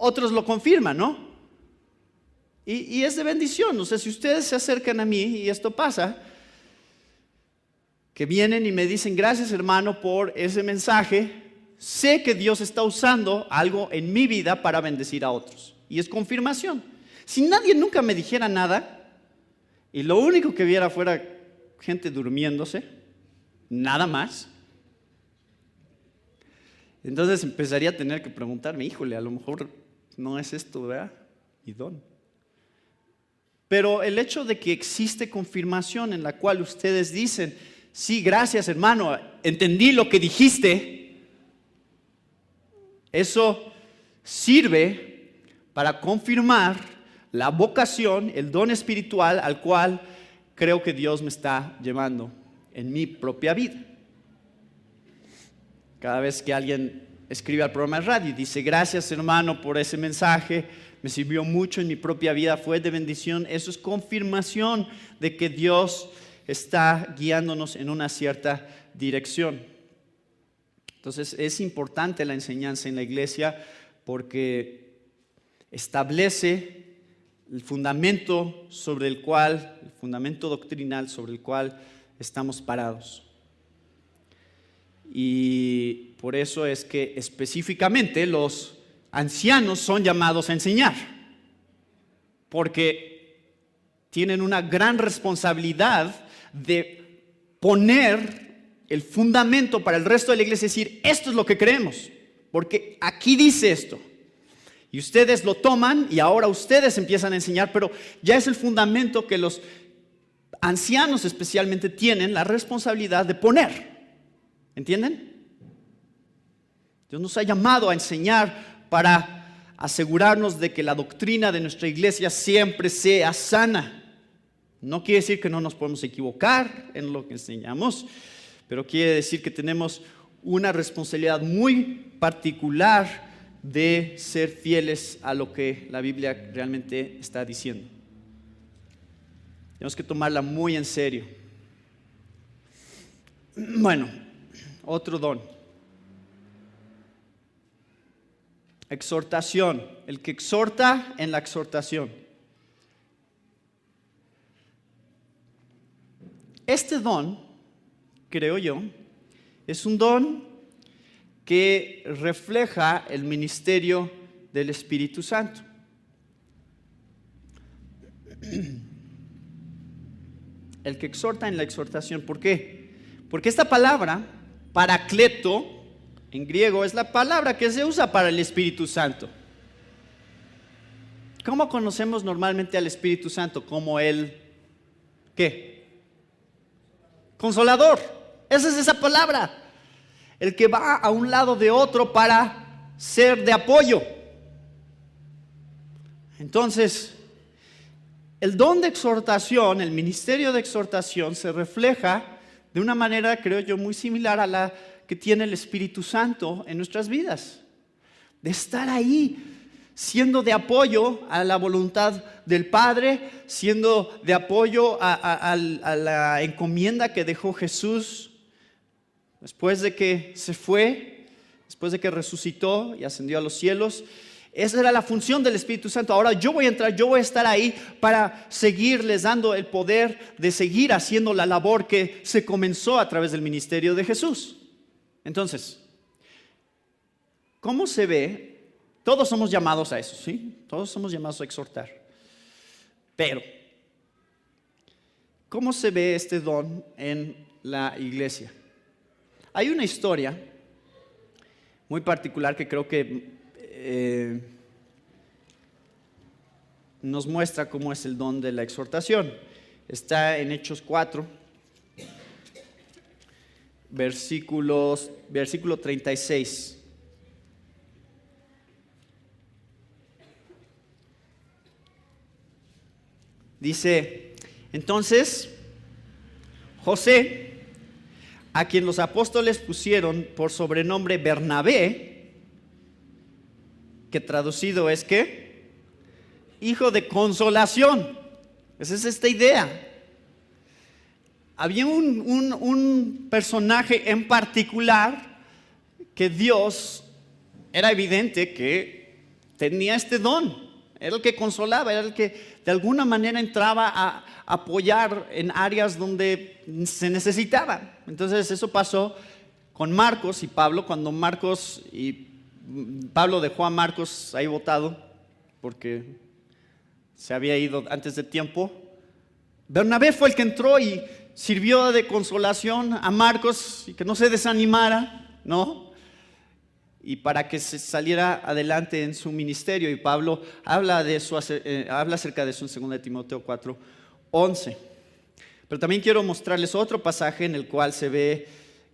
Otros lo confirman, ¿no? Y es de bendición. O sea, si ustedes se acercan a mí y esto pasa, que vienen y me dicen, gracias hermano por ese mensaje, sé que Dios está usando algo en mi vida para bendecir a otros. Y es confirmación. Si nadie nunca me dijera nada y lo único que viera fuera gente durmiéndose, nada más, entonces empezaría a tener que preguntarme, híjole, a lo mejor no es esto, ¿verdad? Mi don. Pero el hecho de que existe confirmación en la cual ustedes dicen, sí, gracias hermano, entendí lo que dijiste, eso sirve para confirmar la vocación, el don espiritual al cual creo que Dios me está llevando en mi propia vida. Cada vez que alguien escribe al programa de radio y dice, gracias hermano por ese mensaje, me sirvió mucho en mi propia vida, fue de bendición, eso es confirmación de que Dios está guiándonos en una cierta dirección. Entonces es importante la enseñanza en la iglesia porque establece el fundamento doctrinal sobre el cual estamos parados. Y por eso es que específicamente los ancianos son llamados a enseñar, porque tienen una gran responsabilidad de poner el fundamento para el resto de la iglesia, es decir, esto es lo que creemos, porque aquí dice esto. Y ustedes lo toman y ahora ustedes empiezan a enseñar, pero ya es el fundamento que los ancianos especialmente tienen la responsabilidad de poner. ¿Entienden? Dios nos ha llamado a enseñar para asegurarnos de que la doctrina de nuestra iglesia siempre sea sana. No quiere decir que no nos podemos equivocar en lo que enseñamos, pero quiere decir que tenemos una responsabilidad muy particular de ser fieles a lo que la Biblia realmente está diciendo. Tenemos que tomarla muy en serio. Bueno, otro don. Exhortación. El que exhorta en la exhortación. Este don, creo yo, es un don que refleja el ministerio del Espíritu Santo. El que exhorta en la exhortación. ¿Por qué? Porque esta palabra, paracleto, en griego, es la palabra que se usa para el Espíritu Santo. ¿Cómo conocemos normalmente al Espíritu Santo? Como el, ¿qué? Consolador. Esa es esa palabra. El que va a un lado de otro para ser de apoyo. Entonces, el don de exhortación, el ministerio de exhortación se refleja de una manera, creo yo, muy similar a la que tiene el Espíritu Santo en nuestras vidas. De estar ahí, siendo de apoyo a la voluntad del Padre, siendo de apoyo a la encomienda que dejó Jesús después de que se fue, después de que resucitó y ascendió a los cielos. Esa era la función del Espíritu Santo. Ahora yo voy a entrar, yo voy a estar ahí para seguirles dando el poder de seguir haciendo la labor que se comenzó a través del ministerio de Jesús. Entonces, ¿cómo se ve? Todos somos llamados a eso, ¿sí? Todos somos llamados a exhortar. Pero, ¿cómo se ve este don en la iglesia? Hay una historia muy particular que creo que nos muestra cómo es el don de la exhortación. Está en Hechos 4, versículo 36. Dice, entonces, José, a quien los apóstoles pusieron por sobrenombre Bernabé, que traducido es ¿qué? Hijo de consolación. Esa es esta idea. Había un personaje en particular que Dios, era evidente que tenía este don. Era el que consolaba, era el que de alguna manera entraba a apoyar en áreas donde se necesitaba. Entonces eso pasó con Marcos y Pablo, cuando Marcos y Pablo dejó a Marcos ahí botado porque se había ido antes de tiempo. Bernabé fue el que entró y sirvió de consolación a Marcos y que no se desanimara, ¿no? Y para que se saliera adelante en su ministerio. Y Pablo habla acerca de eso en 2 Timoteo 4:11. Pero también quiero mostrarles otro pasaje en el cual se ve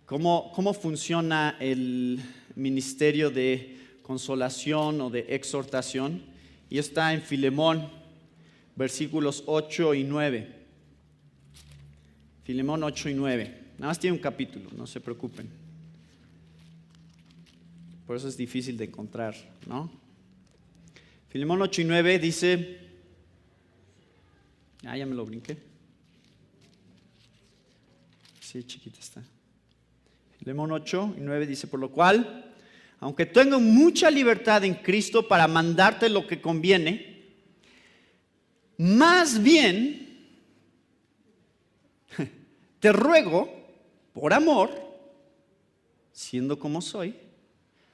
cómo funciona el ministerio de consolación o de exhortación. Y está en Filemón, versículos 8 y 9. Filemón 8 y 9. Nada más tiene un capítulo, no se preocupen. Por eso es difícil de encontrar, ¿no? Filemón 8 y 9 dice, ya me lo brinqué. Sí, chiquita está. Filemón 8:9 dice, por lo cual, aunque tengo mucha libertad en Cristo para mandarte lo que conviene, más bien te ruego, por amor, siendo como soy,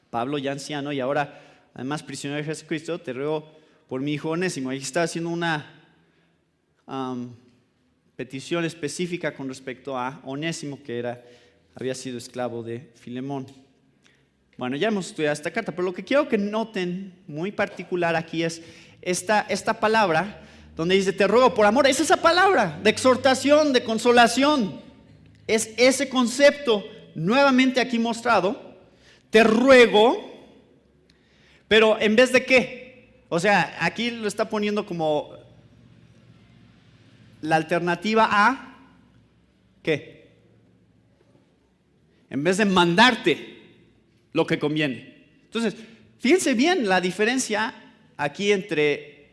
Pablo ya anciano y ahora además prisionero de Jesucristo, te ruego por mi hijo Onésimo. Ahí está haciendo una petición específica con respecto a Onésimo, que había sido esclavo de Filemón. Bueno, ya hemos estudiado esta carta, pero lo que quiero que noten muy particular aquí es esta palabra donde dice te ruego por amor. Es esa palabra de exhortación, de consolación. Es ese concepto nuevamente aquí mostrado. Te ruego, pero ¿en vez de qué? O sea, aquí lo está poniendo como la alternativa a ¿qué? En vez de mandarte lo que conviene. Entonces, fíjense bien la diferencia aquí entre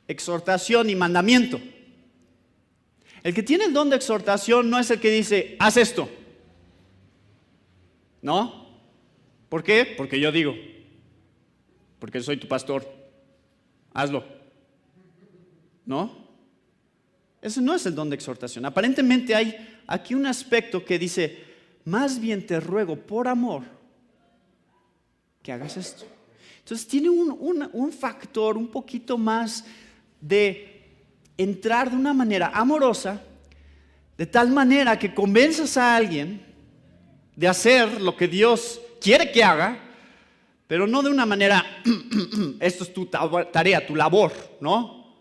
exhortación y mandamiento. El que tiene el don de exhortación no es el que dice, haz esto. ¿No? ¿Por qué? Porque yo digo. Porque soy tu pastor. Hazlo. ¿No? Ese no es el don de exhortación. Aparentemente hay aquí un aspecto que dice, más bien te ruego por amor que hagas esto. Entonces tiene un factor un poquito más de entrar de una manera amorosa, de tal manera que convenzas a alguien de hacer lo que Dios quiere que haga, pero no de una manera, esto es tu tarea, tu labor, ¿no?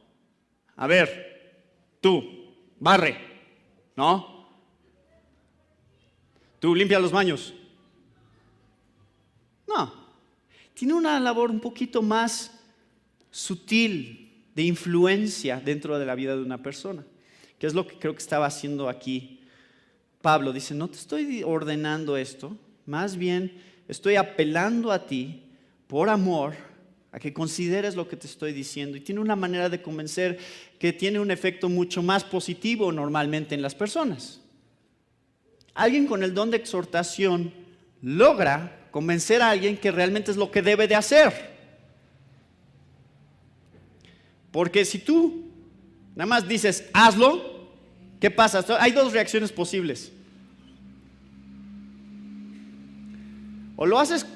A ver, tú, barre, ¿no? Tú limpia los baños. No, tiene una labor un poquito más sutil de influencia dentro de la vida de una persona, que es lo que creo que estaba haciendo aquí Pablo. Dice, no te estoy ordenando esto, más bien estoy apelando a ti por amor a que consideres lo que te estoy diciendo, y tiene una manera de convencer que tiene un efecto mucho más positivo normalmente en las personas. Alguien con el don de exhortación logra convencer a alguien que realmente es lo que debe de hacer. Porque si tú nada más dices, hazlo, ¿qué pasa? Hay dos reacciones posibles. O lo haces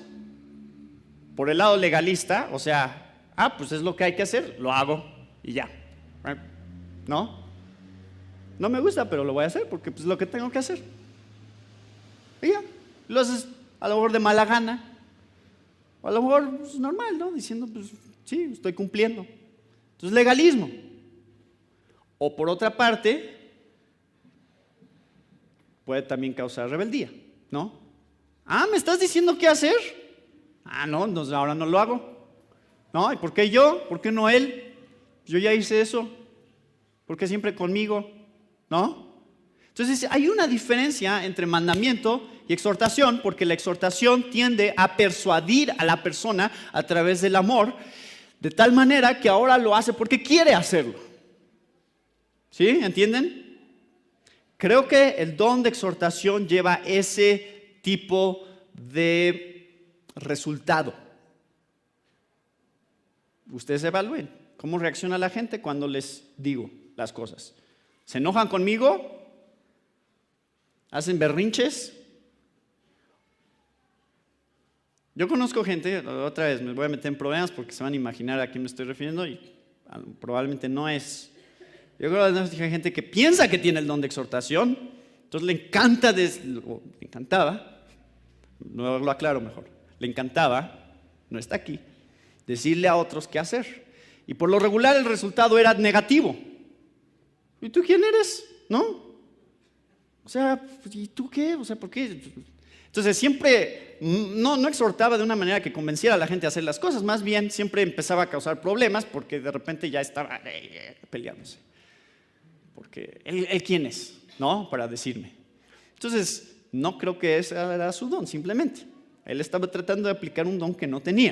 por el lado legalista, o sea, pues es lo que hay que hacer, lo hago y ya. ¿No? No me gusta, pero lo voy a hacer porque pues, es lo que tengo que hacer. Y ya, lo haces a lo mejor de mala gana, o a lo mejor pues, normal, ¿no? Diciendo, pues sí, estoy cumpliendo. Entonces, legalismo. O por otra parte, puede también causar rebeldía, ¿no? ¿Me estás diciendo qué hacer? No, entonces ahora no lo hago. ¿No? ¿Y por qué yo? ¿Por qué no él? Yo ya hice eso. ¿Por qué siempre conmigo? ¿No? Entonces, hay una diferencia entre mandamiento y exhortación, porque la exhortación tiende a persuadir a la persona a través del amor, de tal manera que ahora lo hace porque quiere hacerlo. ¿Sí? ¿Entienden? Creo que el don de exhortación lleva ese tipo de resultado. Ustedes evalúen cómo reacciona la gente cuando les digo las cosas. ¿Se enojan conmigo? ¿Hacen berrinches? Yo conozco gente, otra vez me voy a meter en problemas porque se van a imaginar a quién me estoy refiriendo y probablemente no es. Yo creo que hay gente que piensa que tiene el don de exhortación, entonces le encantaba, no lo aclaro mejor, le encantaba, no está aquí, decirle a otros qué hacer. Y por lo regular el resultado era negativo. ¿Y tú quién eres? ¿No? O sea, ¿y tú qué? O sea, ¿por qué? Entonces siempre no exhortaba de una manera que convenciera a la gente a hacer las cosas, más bien siempre empezaba a causar problemas porque de repente ya estaba peleándose. Porque él quién es, ¿no? Para decirme. Entonces, no creo que ese era su don, simplemente. Él estaba tratando de aplicar un don que no tenía.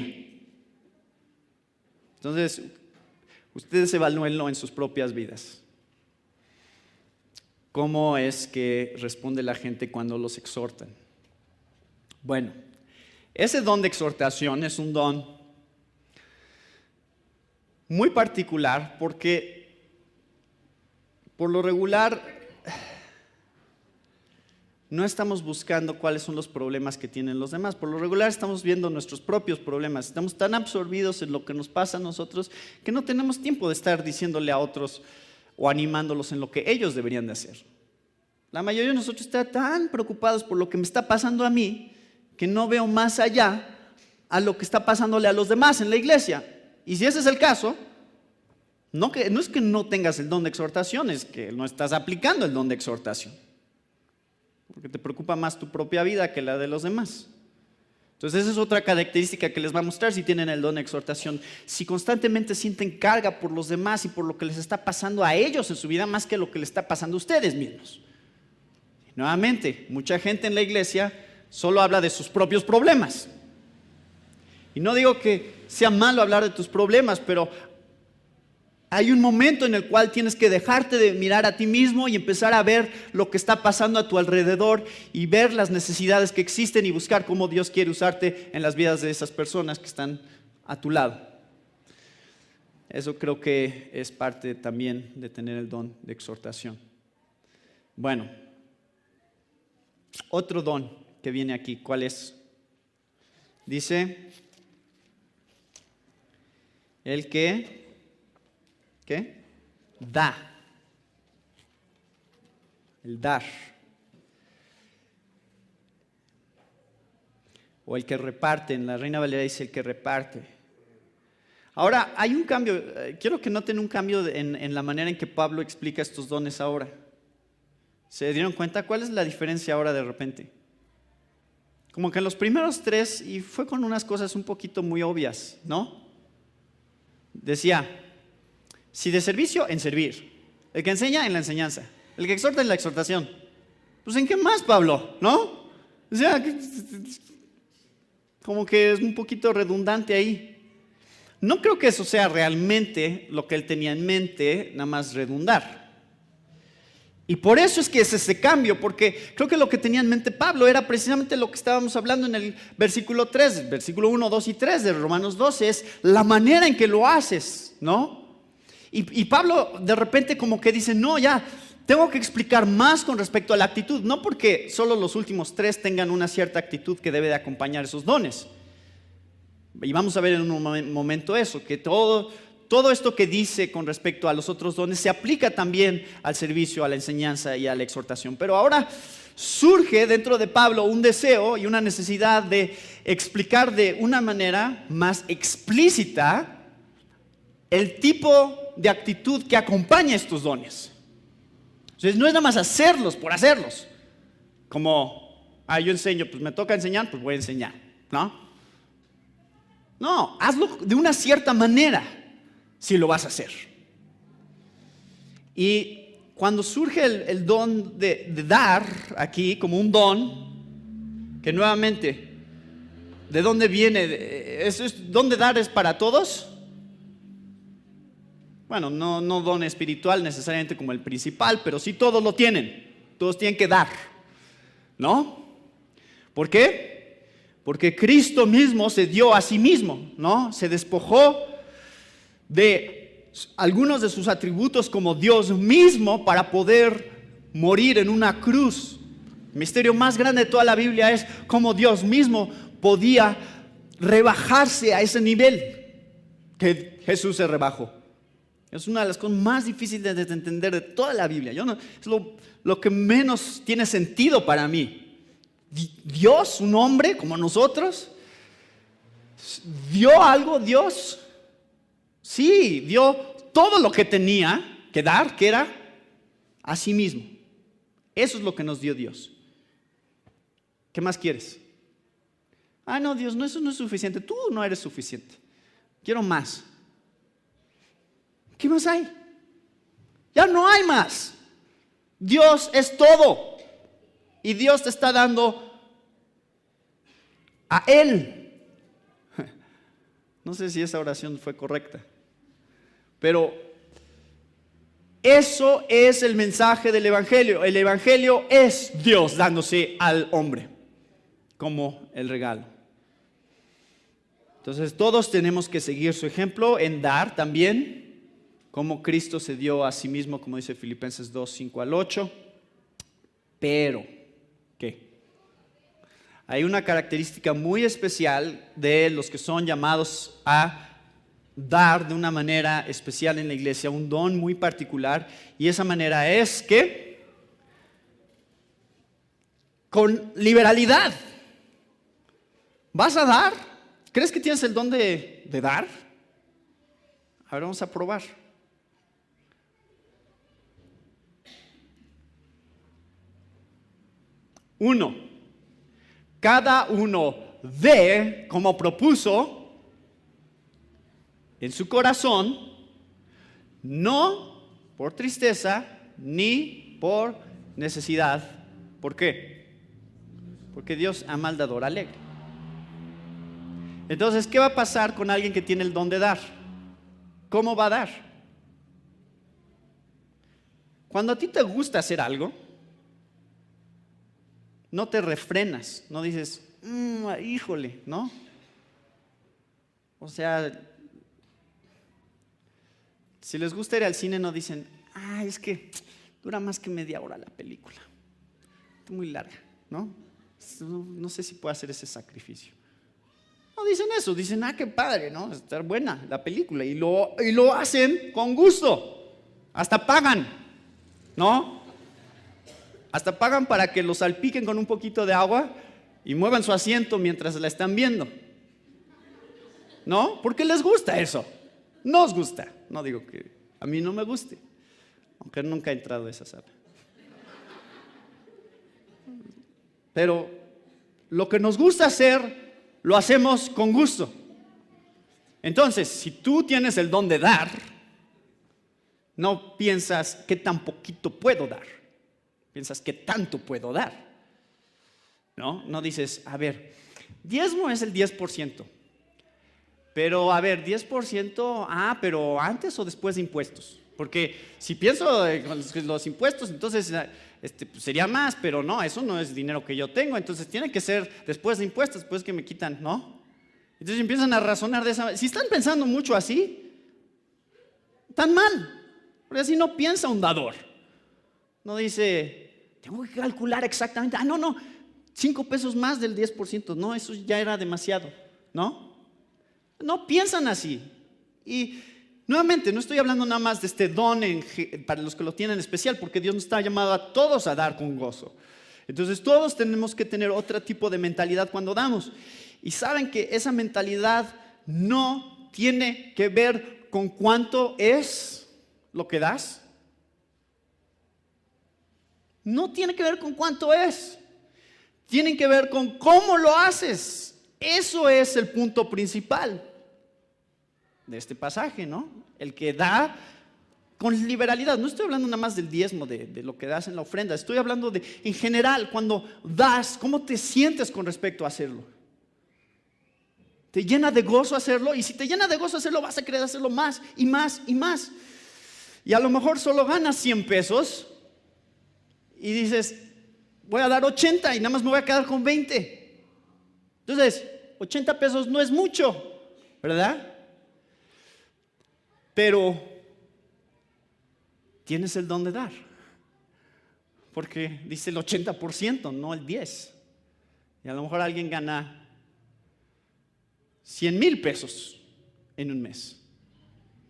Entonces, ustedes evalúenlo en sus propias vidas. ¿Cómo es que responde la gente cuando los exhortan? Bueno, ese don de exhortación es un don muy particular porque por lo regular no estamos buscando cuáles son los problemas que tienen los demás. Por lo regular estamos viendo nuestros propios problemas. Estamos tan absorbidos en lo que nos pasa a nosotros que no tenemos tiempo de estar diciéndole a otros o animándolos en lo que ellos deberían de hacer. La mayoría de nosotros está tan preocupados por lo que me está pasando a mí que no veo más allá a lo que está pasándole a los demás en la iglesia. Y si ese es el caso, no es que no tengas el don de exhortación, es que no estás aplicando el don de exhortación. Porque te preocupa más tu propia vida que la de los demás. Entonces esa es otra característica que les va a mostrar si tienen el don de exhortación. Si constantemente sienten carga por los demás y por lo que les está pasando a ellos en su vida más que lo que les está pasando a ustedes mismos. Nuevamente, mucha gente en la iglesia solo habla de sus propios problemas. Y no digo que sea malo hablar de tus problemas, pero hay un momento en el cual tienes que dejarte de mirar a ti mismo y empezar a ver lo que está pasando a tu alrededor y ver las necesidades que existen y buscar cómo Dios quiere usarte en las vidas de esas personas que están a tu lado. Eso creo que es parte también de tener el don de exhortación. Bueno, otro don que viene aquí, ¿cuál es? Dice, el que, ¿qué? Da. El dar. O el que reparte. En la Reina Valera dice el que reparte. Ahora, hay un cambio. Quiero que noten un cambio en la manera en que Pablo explica estos dones ahora. ¿Se dieron cuenta? ¿Cuál es la diferencia ahora de repente? Como que en los primeros tres, y fue con unas cosas un poquito muy obvias, ¿no? Decía, si de servicio, en servir. El que enseña, en la enseñanza. El que exhorta, en la exhortación. Pues ¿en qué más, Pablo? ¿No? O sea, como que es un poquito redundante ahí. No creo que eso sea realmente lo que él tenía en mente, nada más redundar. Y por eso es que es ese cambio, porque creo que lo que tenía en mente Pablo era precisamente lo que estábamos hablando en el versículo 3, versículo 1, 2 y 3 de Romanos 12, es la manera en que lo haces, ¿no? Y Pablo de repente como que dice, no, ya, tengo que explicar más con respecto a la actitud, no porque solo los últimos tres tengan una cierta actitud que debe de acompañar esos dones. Y vamos a ver en un momento eso, que todo esto que dice con respecto a los otros dones se aplica también al servicio, a la enseñanza y a la exhortación. Pero ahora surge dentro de Pablo un deseo y una necesidad de explicar de una manera más explícita el tipo de actitud que acompaña estos dones. Entonces no es nada más hacerlos por hacerlos. Como, yo enseño, pues me toca enseñar, pues voy a enseñar, ¿no? No, hazlo de una cierta manera si lo vas a hacer. Y cuando surge el don de dar aquí como un don, que nuevamente, ¿de dónde viene? ¿Don de dar es para todos? Bueno, no don espiritual necesariamente como el principal, pero sí todos lo tienen. Todos tienen que dar, ¿no? ¿Por qué? Porque Cristo mismo se dio a sí mismo, ¿no? Se despojó de algunos de sus atributos como Dios mismo para poder morir en una cruz. El misterio más grande de toda la Biblia es cómo Dios mismo podía rebajarse a ese nivel que Jesús se rebajó. Es una de las cosas más difíciles de entender de toda la Biblia. Es lo que menos tiene sentido para mí. Dios, un hombre como nosotros, dio algo, Dios. Sí, dio todo lo que tenía que dar, que era a sí mismo. Eso es lo que nos dio Dios. ¿Qué más quieres? No, Dios, no, eso no es suficiente. Tú no eres suficiente. Quiero más. ¿Qué más hay? Ya no hay más. Dios es todo. Y Dios te está dando a Él. No sé si esa oración fue correcta, pero Eso es el mensaje del Evangelio. El Evangelio es Dios dándose al hombre como el regalo. Entonces todos tenemos que seguir su ejemplo en dar también, como Cristo se dio a sí mismo, como dice Filipenses 2, 5 al 8. Pero, ¿qué? Hay una característica muy especial de los que son llamados a dar de una manera especial en la iglesia, un don muy particular, y esa manera es que con liberalidad vas a dar. ¿Crees que tienes el don de dar? A ver, vamos a probar. Uno, cada uno dé como propuso en su corazón, no por tristeza ni por necesidad. ¿Por qué? Porque Dios ama al dador alegre. Entonces, ¿qué va a pasar con alguien que tiene el don de dar? ¿Cómo va a dar? Cuando a ti te gusta hacer algo, no te refrenas, no dices, híjole, ¿no? O sea, si les gusta ir al cine no dicen, es que dura más que media hora la película, está muy larga, ¿no? No sé si puedo hacer ese sacrificio. No dicen eso, dicen, qué padre, ¿no? Está buena la película, y lo hacen con gusto, hasta pagan, ¿no? Hasta pagan para que los salpiquen con un poquito de agua y muevan su asiento mientras la están viendo, ¿no? Porque les gusta eso. Nos gusta. No digo que a mí no me guste, aunque nunca he entrado a esa sala. Pero lo que nos gusta hacer, lo hacemos con gusto. Entonces, si tú tienes el don de dar, no piensas qué tan poquito puedo dar. Piensas qué tanto puedo dar. No dices, a ver, diezmo es el 10%. Pero, a ver, 10%, pero antes o después de impuestos. Porque si pienso con los impuestos, entonces pues sería más, pero no, eso no es dinero que yo tengo, entonces tiene que ser después de impuestos, después que me quitan, ¿no? Entonces empiezan a razonar de esa manera. Si están pensando mucho así, tan mal, porque así no piensa un dador. No dice, tengo que calcular exactamente, no, 5 pesos más del 10%, no, eso ya era demasiado, ¿no? No piensan así. Y nuevamente, no estoy hablando nada más de este don para los que lo tienen especial, porque Dios nos está llamado a todos a dar con gozo. Entonces todos tenemos que tener otro tipo de mentalidad cuando damos. Y saben que esa mentalidad no tiene que ver con cuánto es lo que das. No tiene que ver con cuánto es. Tiene que ver con cómo lo haces. Eso es el punto principal de este pasaje, ¿no? El que da con liberalidad. No estoy hablando nada más del diezmo, de lo que das en la ofrenda. Estoy hablando de, en general, cuando das, ¿cómo te sientes con respecto a hacerlo? ¿Te llena de gozo hacerlo? Y si te llena de gozo hacerlo, vas a querer hacerlo más y más y más. Y a lo mejor solo ganas 100 pesos y dices, voy a dar 80 y nada más me voy a quedar con 20. Entonces, 80 pesos no es mucho, ¿verdad? Pero tienes el don de dar, porque dice el 80%, no el 10%. Y a lo mejor alguien gana 100,000 pesos en un mes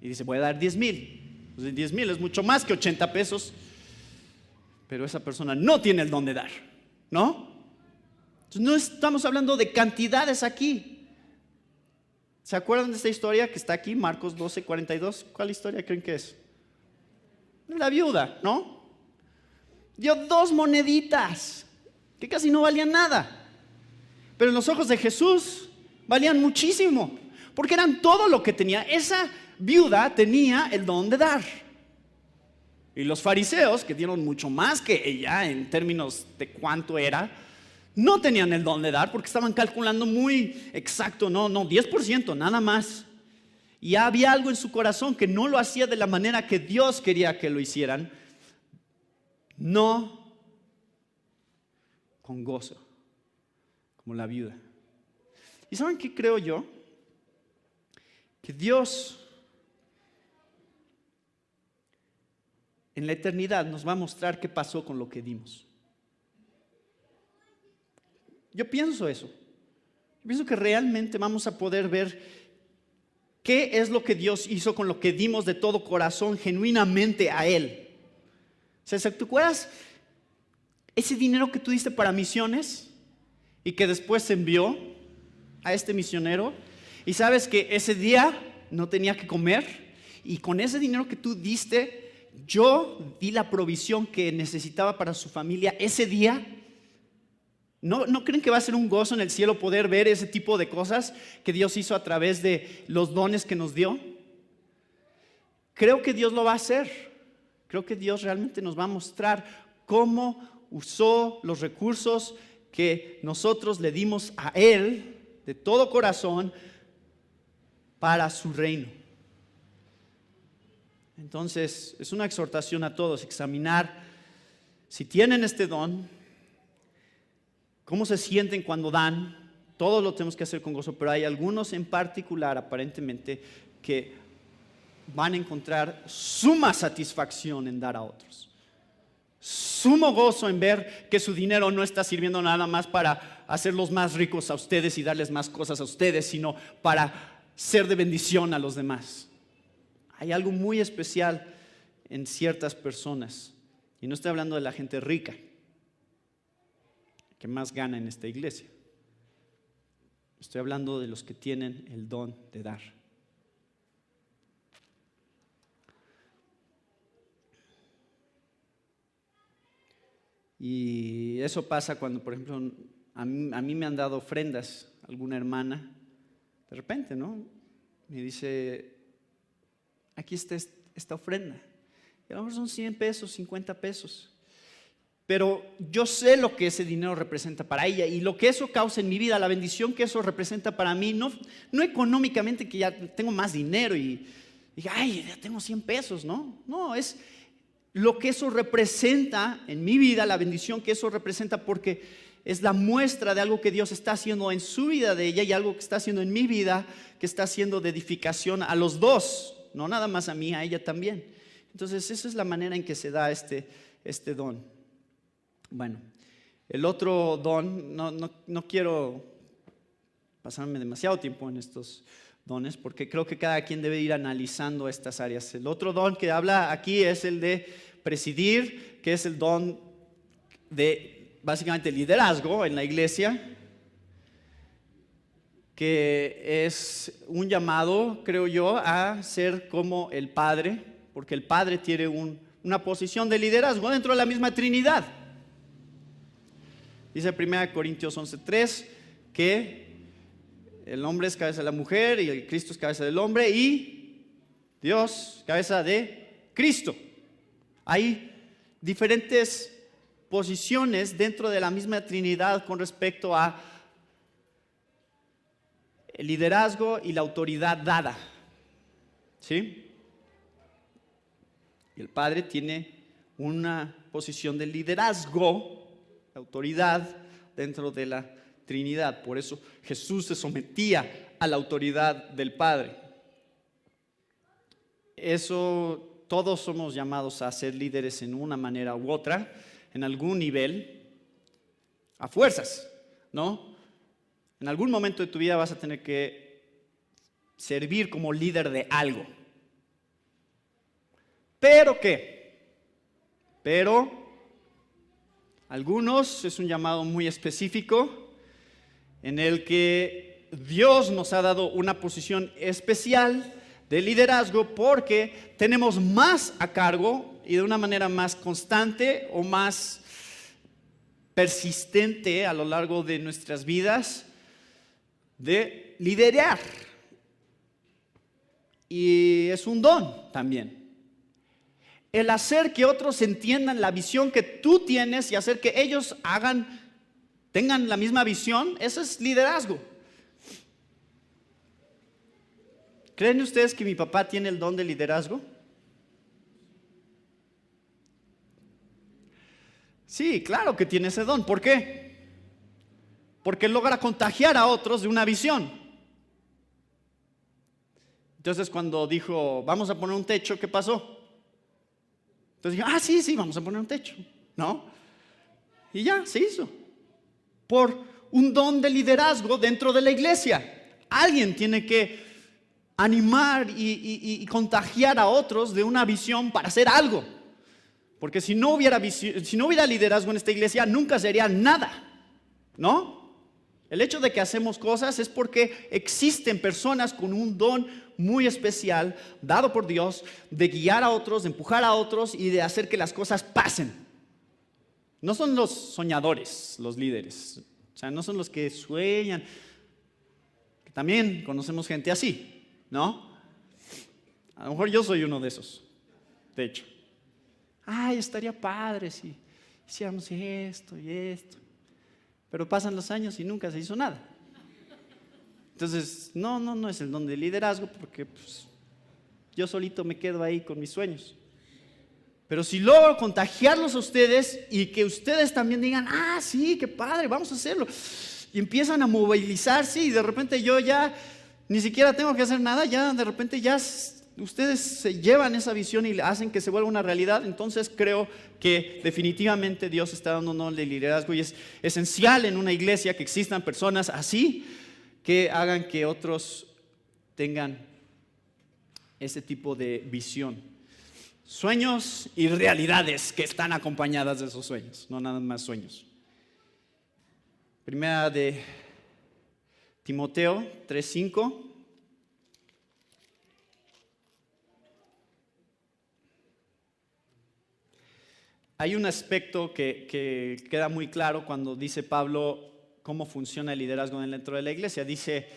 y dice, voy a dar 10,000. Entonces 10,000 es mucho más que 80 pesos, pero esa persona no tiene el don de dar, ¿no? Entonces no estamos hablando de cantidades aquí. ¿Se acuerdan de esta historia que está aquí, Marcos 12:42? ¿Cuál historia creen que es? La viuda, ¿no? Dio 2 moneditas que casi no valían nada, pero en los ojos de Jesús valían muchísimo, porque eran todo lo que tenía. Esa viuda tenía el don de dar. Y los fariseos, que dieron mucho más que ella en términos de cuánto era, no tenían el don de dar porque estaban calculando muy exacto, no, 10%, nada más. Y había algo en su corazón que no lo hacía de la manera que Dios quería que lo hicieran, no con gozo, como la viuda. ¿Y saben qué creo yo? Que Dios en la eternidad nos va a mostrar qué pasó con lo que dimos. Yo pienso eso. Yo pienso que realmente vamos a poder ver qué es lo que Dios hizo con lo que dimos de todo corazón, genuinamente a Él. O sea, ¿te acuerdas ese dinero que tú diste para misiones y que después se envió a este misionero? Y sabes que ese día no tenía que comer, y con ese dinero que tú diste, yo di la provisión que necesitaba para su familia ese día. ¿No creen que va a ser un gozo en el cielo poder ver ese tipo de cosas que Dios hizo a través de los dones que nos dio? Creo que Dios lo va a hacer. Creo que Dios realmente nos va a mostrar cómo usó los recursos que nosotros le dimos a Él de todo corazón para su reino. Entonces, es una exhortación a todos, examinar si tienen este don, cómo se sienten cuando dan. Todos lo tenemos que hacer con gozo, pero hay algunos en particular, aparentemente, que van a encontrar suma satisfacción en dar a otros. Sumo gozo en ver que su dinero no está sirviendo nada más para hacerlos más ricos a ustedes y darles más cosas a ustedes, sino para ser de bendición a los demás. Hay algo muy especial en ciertas personas, y no estoy hablando de la gente rica que más gana en esta iglesia. Estoy hablando de los que tienen el don de dar. Y eso pasa cuando, por ejemplo, a mí me han dado ofrendas, alguna hermana, de repente, ¿no? Me dice, aquí está esta ofrenda. Y a lo mejor son 100 pesos, 50 pesos. Pero yo sé lo que ese dinero representa para ella y lo que eso causa en mi vida, la bendición que eso representa para mí, no económicamente que ya tengo más dinero y diga, ay, ya tengo 100 pesos, no, es lo que eso representa en mi vida, la bendición que eso representa, porque es la muestra de algo que Dios está haciendo en su vida de ella y algo que está haciendo en mi vida, que está haciendo de edificación a los dos, no nada más a mí, a ella también. Entonces esa es la manera en que se da este don. Bueno, el otro don, no quiero pasarme demasiado tiempo en estos dones, porque creo que cada quien debe ir analizando estas áreas. El otro don que habla aquí es el de presidir, que es el don de básicamente liderazgo en la iglesia, que es un llamado, creo yo, a ser como el Padre, porque el Padre tiene una posición de liderazgo dentro de la misma Trinidad. Dice 1 Corintios 11:3 que el hombre es cabeza de la mujer y el Cristo es cabeza del hombre y Dios cabeza de Cristo. Hay diferentes posiciones dentro de la misma Trinidad con respecto a el liderazgo y la autoridad dada. ¿Sí? Y el Padre tiene una posición de liderazgo, de autoridad dentro de la Trinidad. Por eso Jesús se sometía a la autoridad del Padre. Eso, todos somos llamados a ser líderes en una manera u otra, en algún nivel, a fuerzas, ¿no? En algún momento de tu vida vas a tener que servir como líder de algo. ¿Pero qué? Pero algunos es un llamado muy específico en el que Dios nos ha dado una posición especial de liderazgo porque tenemos más a cargo y de una manera más constante o más persistente a lo largo de nuestras vidas de liderar. Y es un don también. El hacer que otros entiendan la visión que tú tienes y hacer que ellos tengan la misma visión, eso es liderazgo. ¿Creen ustedes que mi papá tiene el don de liderazgo? Sí, claro que tiene ese don. ¿Por qué? Porque logra contagiar a otros de una visión. Entonces cuando dijo, vamos a poner un techo, ¿qué pasó? Entonces dije, sí, vamos a poner un techo, ¿no? Y ya, se hizo. Por un don de liderazgo dentro de la iglesia. Alguien tiene que animar y contagiar a otros de una visión para hacer algo. Porque si no hubiera liderazgo en esta iglesia, nunca sería nada, ¿no? El hecho de que hacemos cosas es porque existen personas con un don muy especial, dado por Dios, de guiar a otros, de empujar a otros y de hacer que las cosas pasen. No son los soñadores, los líderes. O sea, no son los que sueñan. También conocemos gente así, ¿no? A lo mejor yo soy uno de esos, de hecho. Estaría padre si hiciéramos esto y esto. Pero pasan los años y nunca se hizo nada. Entonces, no es el don de liderazgo porque pues, yo solito me quedo ahí con mis sueños. Pero si logro contagiarlos a ustedes y que ustedes también digan, sí, qué padre, vamos a hacerlo. Y empiezan a movilizarse y de repente yo ya ni siquiera tengo que hacer nada, ya de repente ya ustedes se llevan esa visión y hacen que se vuelva una realidad. Entonces creo que definitivamente Dios está dando un don de liderazgo y es esencial en una iglesia que existan personas así que hagan que otros tengan ese tipo de visión. Sueños y realidades que están acompañadas de esos sueños, no nada más sueños. Primera de Timoteo 3:5. Hay un aspecto que queda muy claro cuando dice Pablo cómo funciona el liderazgo dentro de la iglesia. Dice,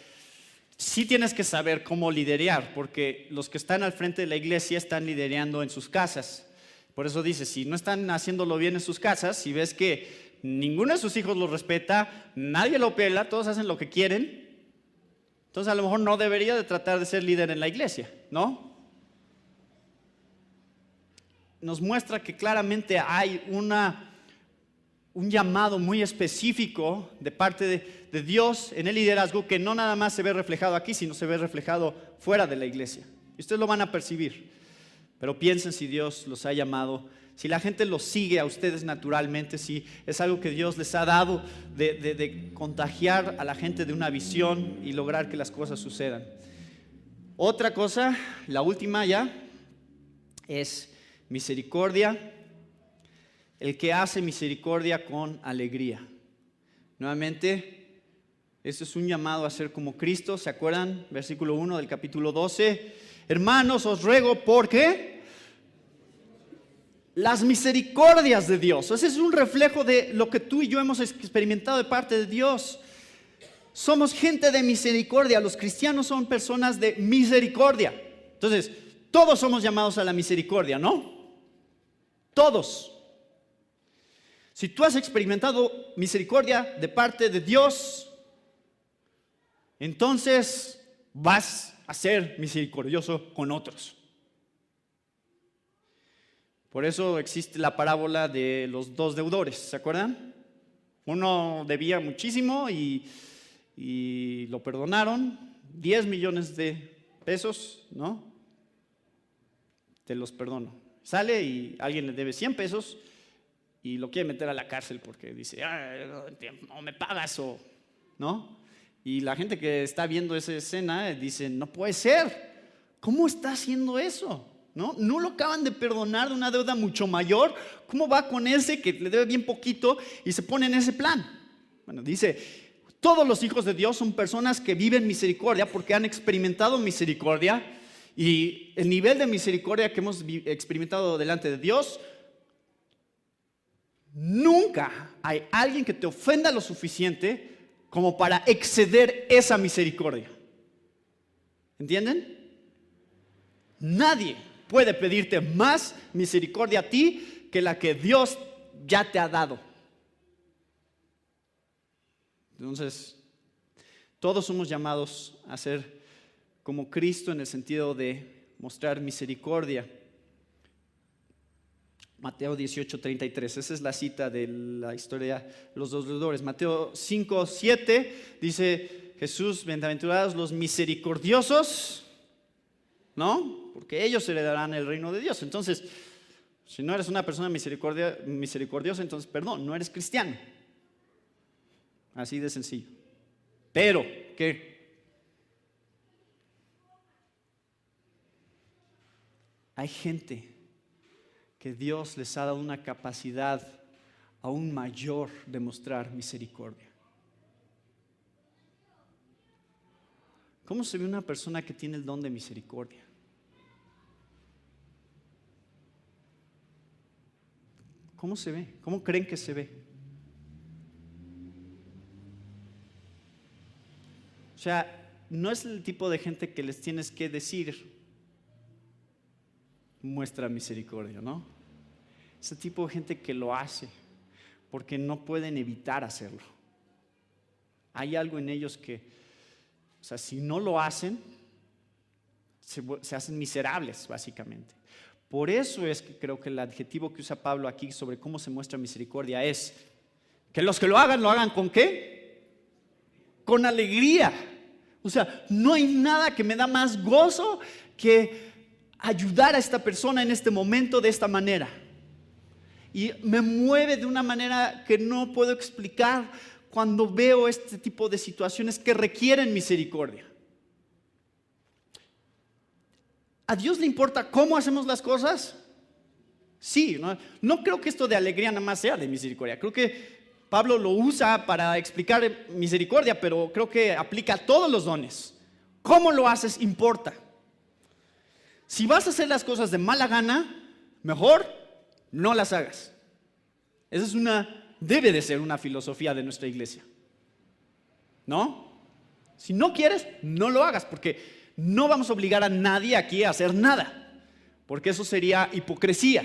sí tienes que saber cómo liderar, porque los que están al frente de la iglesia están liderando en sus casas. Por eso dice, si no están haciéndolo bien en sus casas, si ves que ninguno de sus hijos lo respeta, nadie lo pela, todos hacen lo que quieren, entonces a lo mejor no debería de tratar de ser líder en la iglesia, ¿no? Nos muestra que claramente hay un llamado muy específico de parte de Dios en el liderazgo que no nada más se ve reflejado aquí, sino se ve reflejado fuera de la iglesia. Y ustedes lo van a percibir. Pero piensen si Dios los ha llamado, si la gente los sigue a ustedes naturalmente, si es algo que Dios les ha dado de contagiar a la gente de una visión y lograr que las cosas sucedan. Otra cosa, la última ya, es misericordia. El que hace misericordia con alegría. Nuevamente, esto es un llamado a ser como Cristo. ¿Se acuerdan? Versículo 1 del capítulo 12. Hermanos, os ruego porque las misericordias de Dios. Ese es un reflejo de lo que tú y yo hemos experimentado de parte de Dios. Somos gente de misericordia. Los cristianos son personas de misericordia. Entonces, todos somos llamados a la misericordia, ¿no? Todos. Si tú has experimentado misericordia de parte de Dios, entonces vas a ser misericordioso con otros. Por eso existe la parábola de los dos deudores, ¿se acuerdan? Uno debía muchísimo y lo perdonaron, 10 millones de pesos, ¿no? Te los perdono. Sale y alguien le debe 100 pesos y lo quiere meter a la cárcel porque dice, no me pagas, ¿no? Y la gente que está viendo esa escena dice, no puede ser, ¿cómo está haciendo eso? ¿No lo acaban de perdonar de una deuda mucho mayor, ¿cómo va con ese que le debe bien poquito y se pone en ese plan? Bueno, dice, todos los hijos de Dios son personas que viven misericordia porque han experimentado misericordia y el nivel de misericordia que hemos experimentado delante de Dios. Nunca hay alguien que te ofenda lo suficiente como para exceder esa misericordia. ¿Entienden? Nadie puede pedirte más misericordia a ti que la que Dios ya te ha dado. Entonces, todos somos llamados a ser como Cristo en el sentido de mostrar misericordia. Mateo 18:33, esa es la cita de la historia de los dos deudores. Mateo 5:7 dice Jesús: bienaventurados los misericordiosos, ¿no? Porque ellos heredarán el reino de Dios. Entonces, si no eres una persona misericordiosa, entonces, perdón, no eres cristiano. Así de sencillo. Pero, ¿qué? Hay gente que Dios les ha dado una capacidad aún mayor de mostrar misericordia. ¿Cómo se ve una persona que tiene el don de misericordia? ¿Cómo se ve? ¿Cómo creen que se ve? O sea, no es el tipo de gente que les tienes que decir: muestra misericordia, ¿no? Es el tipo de gente que lo hace porque no pueden evitar hacerlo. Hay algo en ellos que, o sea, si no lo hacen, se hacen miserables, básicamente. Por eso es que creo que el adjetivo que usa Pablo aquí sobre cómo se muestra misericordia es que los que lo hagan ¿con qué? Con alegría. O sea, no hay nada que me da más gozo que ayudar a esta persona en este momento de esta manera. Y me mueve de una manera que no puedo explicar cuando veo este tipo de situaciones que requieren misericordia. ¿A Dios le importa cómo hacemos las cosas? Sí, no creo que esto de alegría nada más sea de misericordia. Creo que Pablo lo usa para explicar misericordia, pero creo que aplica a todos los dones. ¿Cómo lo haces importa? Si vas a hacer las cosas de mala gana, mejor no las hagas. Debe de ser una filosofía de nuestra iglesia, ¿no? Si no quieres, no lo hagas, porque no vamos a obligar a nadie aquí a hacer nada, porque eso sería hipocresía.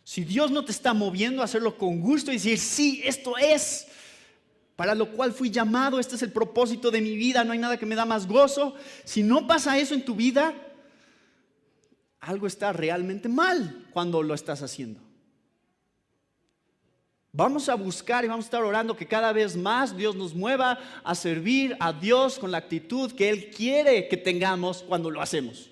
Si Dios no te está moviendo a hacerlo con gusto y decir: sí, esto es para lo cual fui llamado, este es el propósito de mi vida, no hay nada que me da más gozo. Si no pasa eso en tu vida, algo está realmente mal cuando lo estás haciendo. Vamos a buscar y vamos a estar orando que cada vez más Dios nos mueva a servir a Dios con la actitud que Él quiere que tengamos cuando lo hacemos.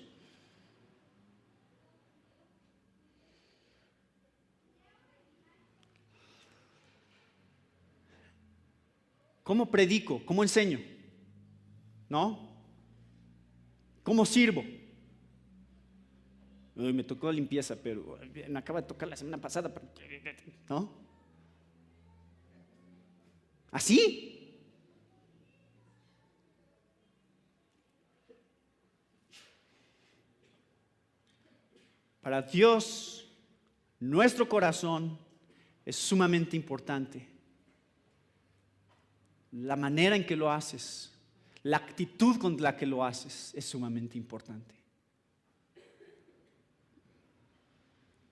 ¿Cómo predico? ¿Cómo enseño? ¿No? ¿Cómo sirvo? Me tocó limpieza, pero me acaba de tocar la semana pasada, ¿no? ¿Así? Para Dios, nuestro corazón es sumamente importante. La manera en que lo haces, la actitud con la que lo haces es sumamente importante.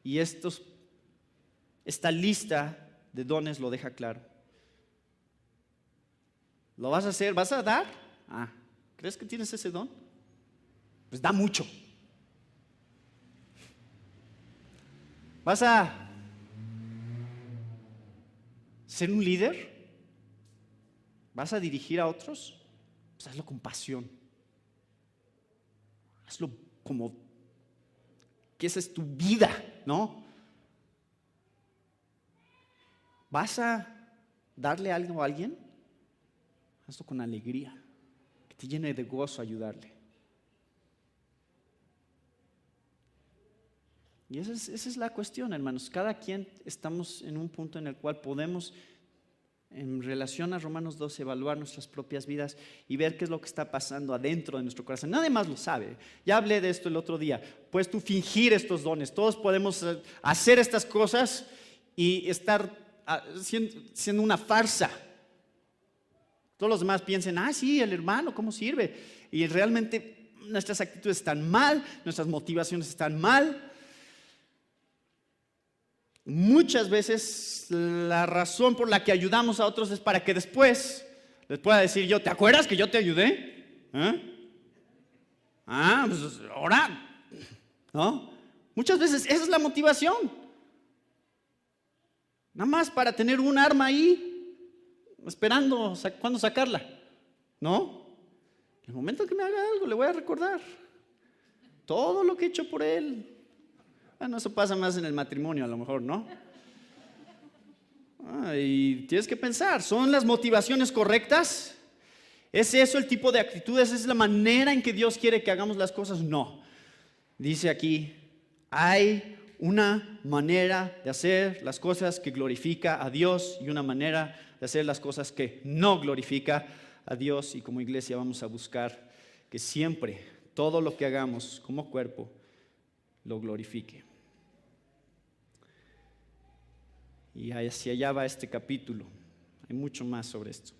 Y esta lista de dones lo deja claro. ¿Lo vas a hacer? ¿Vas a dar? ¿Crees que tienes ese don? Pues da mucho. ¿Vas a ser un líder? ¿Vas a dirigir a otros? Pues hazlo con pasión. Hazlo como que esa es tu vida, ¿no? ¿Vas a darle algo a alguien? Hazlo con alegría, que te llene de gozo ayudarle. Y esa es la cuestión, hermanos. Cada quien estamos en un punto en el cual podemos, en relación a Romanos 12, evaluar nuestras propias vidas y ver qué es lo que está pasando adentro de nuestro corazón. Nadie más lo sabe. Ya hablé de esto el otro día. Puedes tú fingir estos dones. Todos podemos hacer estas cosas y estar siendo una farsa. Todos los demás piensen: sí, el hermano, ¿cómo sirve? Y realmente nuestras actitudes están mal, nuestras motivaciones están mal. Muchas veces la razón por la que ayudamos a otros es para que después les pueda decir yo: ¿te acuerdas que yo te ayudé? Pues ora, ¿no? Muchas veces esa es la motivación. Nada más para tener un arma ahí, esperando cuándo sacarla, ¿no? El momento que me haga algo, le voy a recordar todo lo que he hecho por él. Bueno, eso pasa más en el matrimonio a lo mejor, ¿no? Y tienes que pensar, ¿son las motivaciones correctas? ¿Es eso el tipo de actitudes? ¿Es la manera en que Dios quiere que hagamos las cosas? No. Dice aquí, hay una manera de hacer las cosas que glorifica a Dios y una manera de hacer las cosas que no glorifica a Dios. Y como iglesia vamos a buscar que siempre todo lo que hagamos como cuerpo lo glorifique. Y hacia allá va este capítulo. Hay mucho más sobre esto.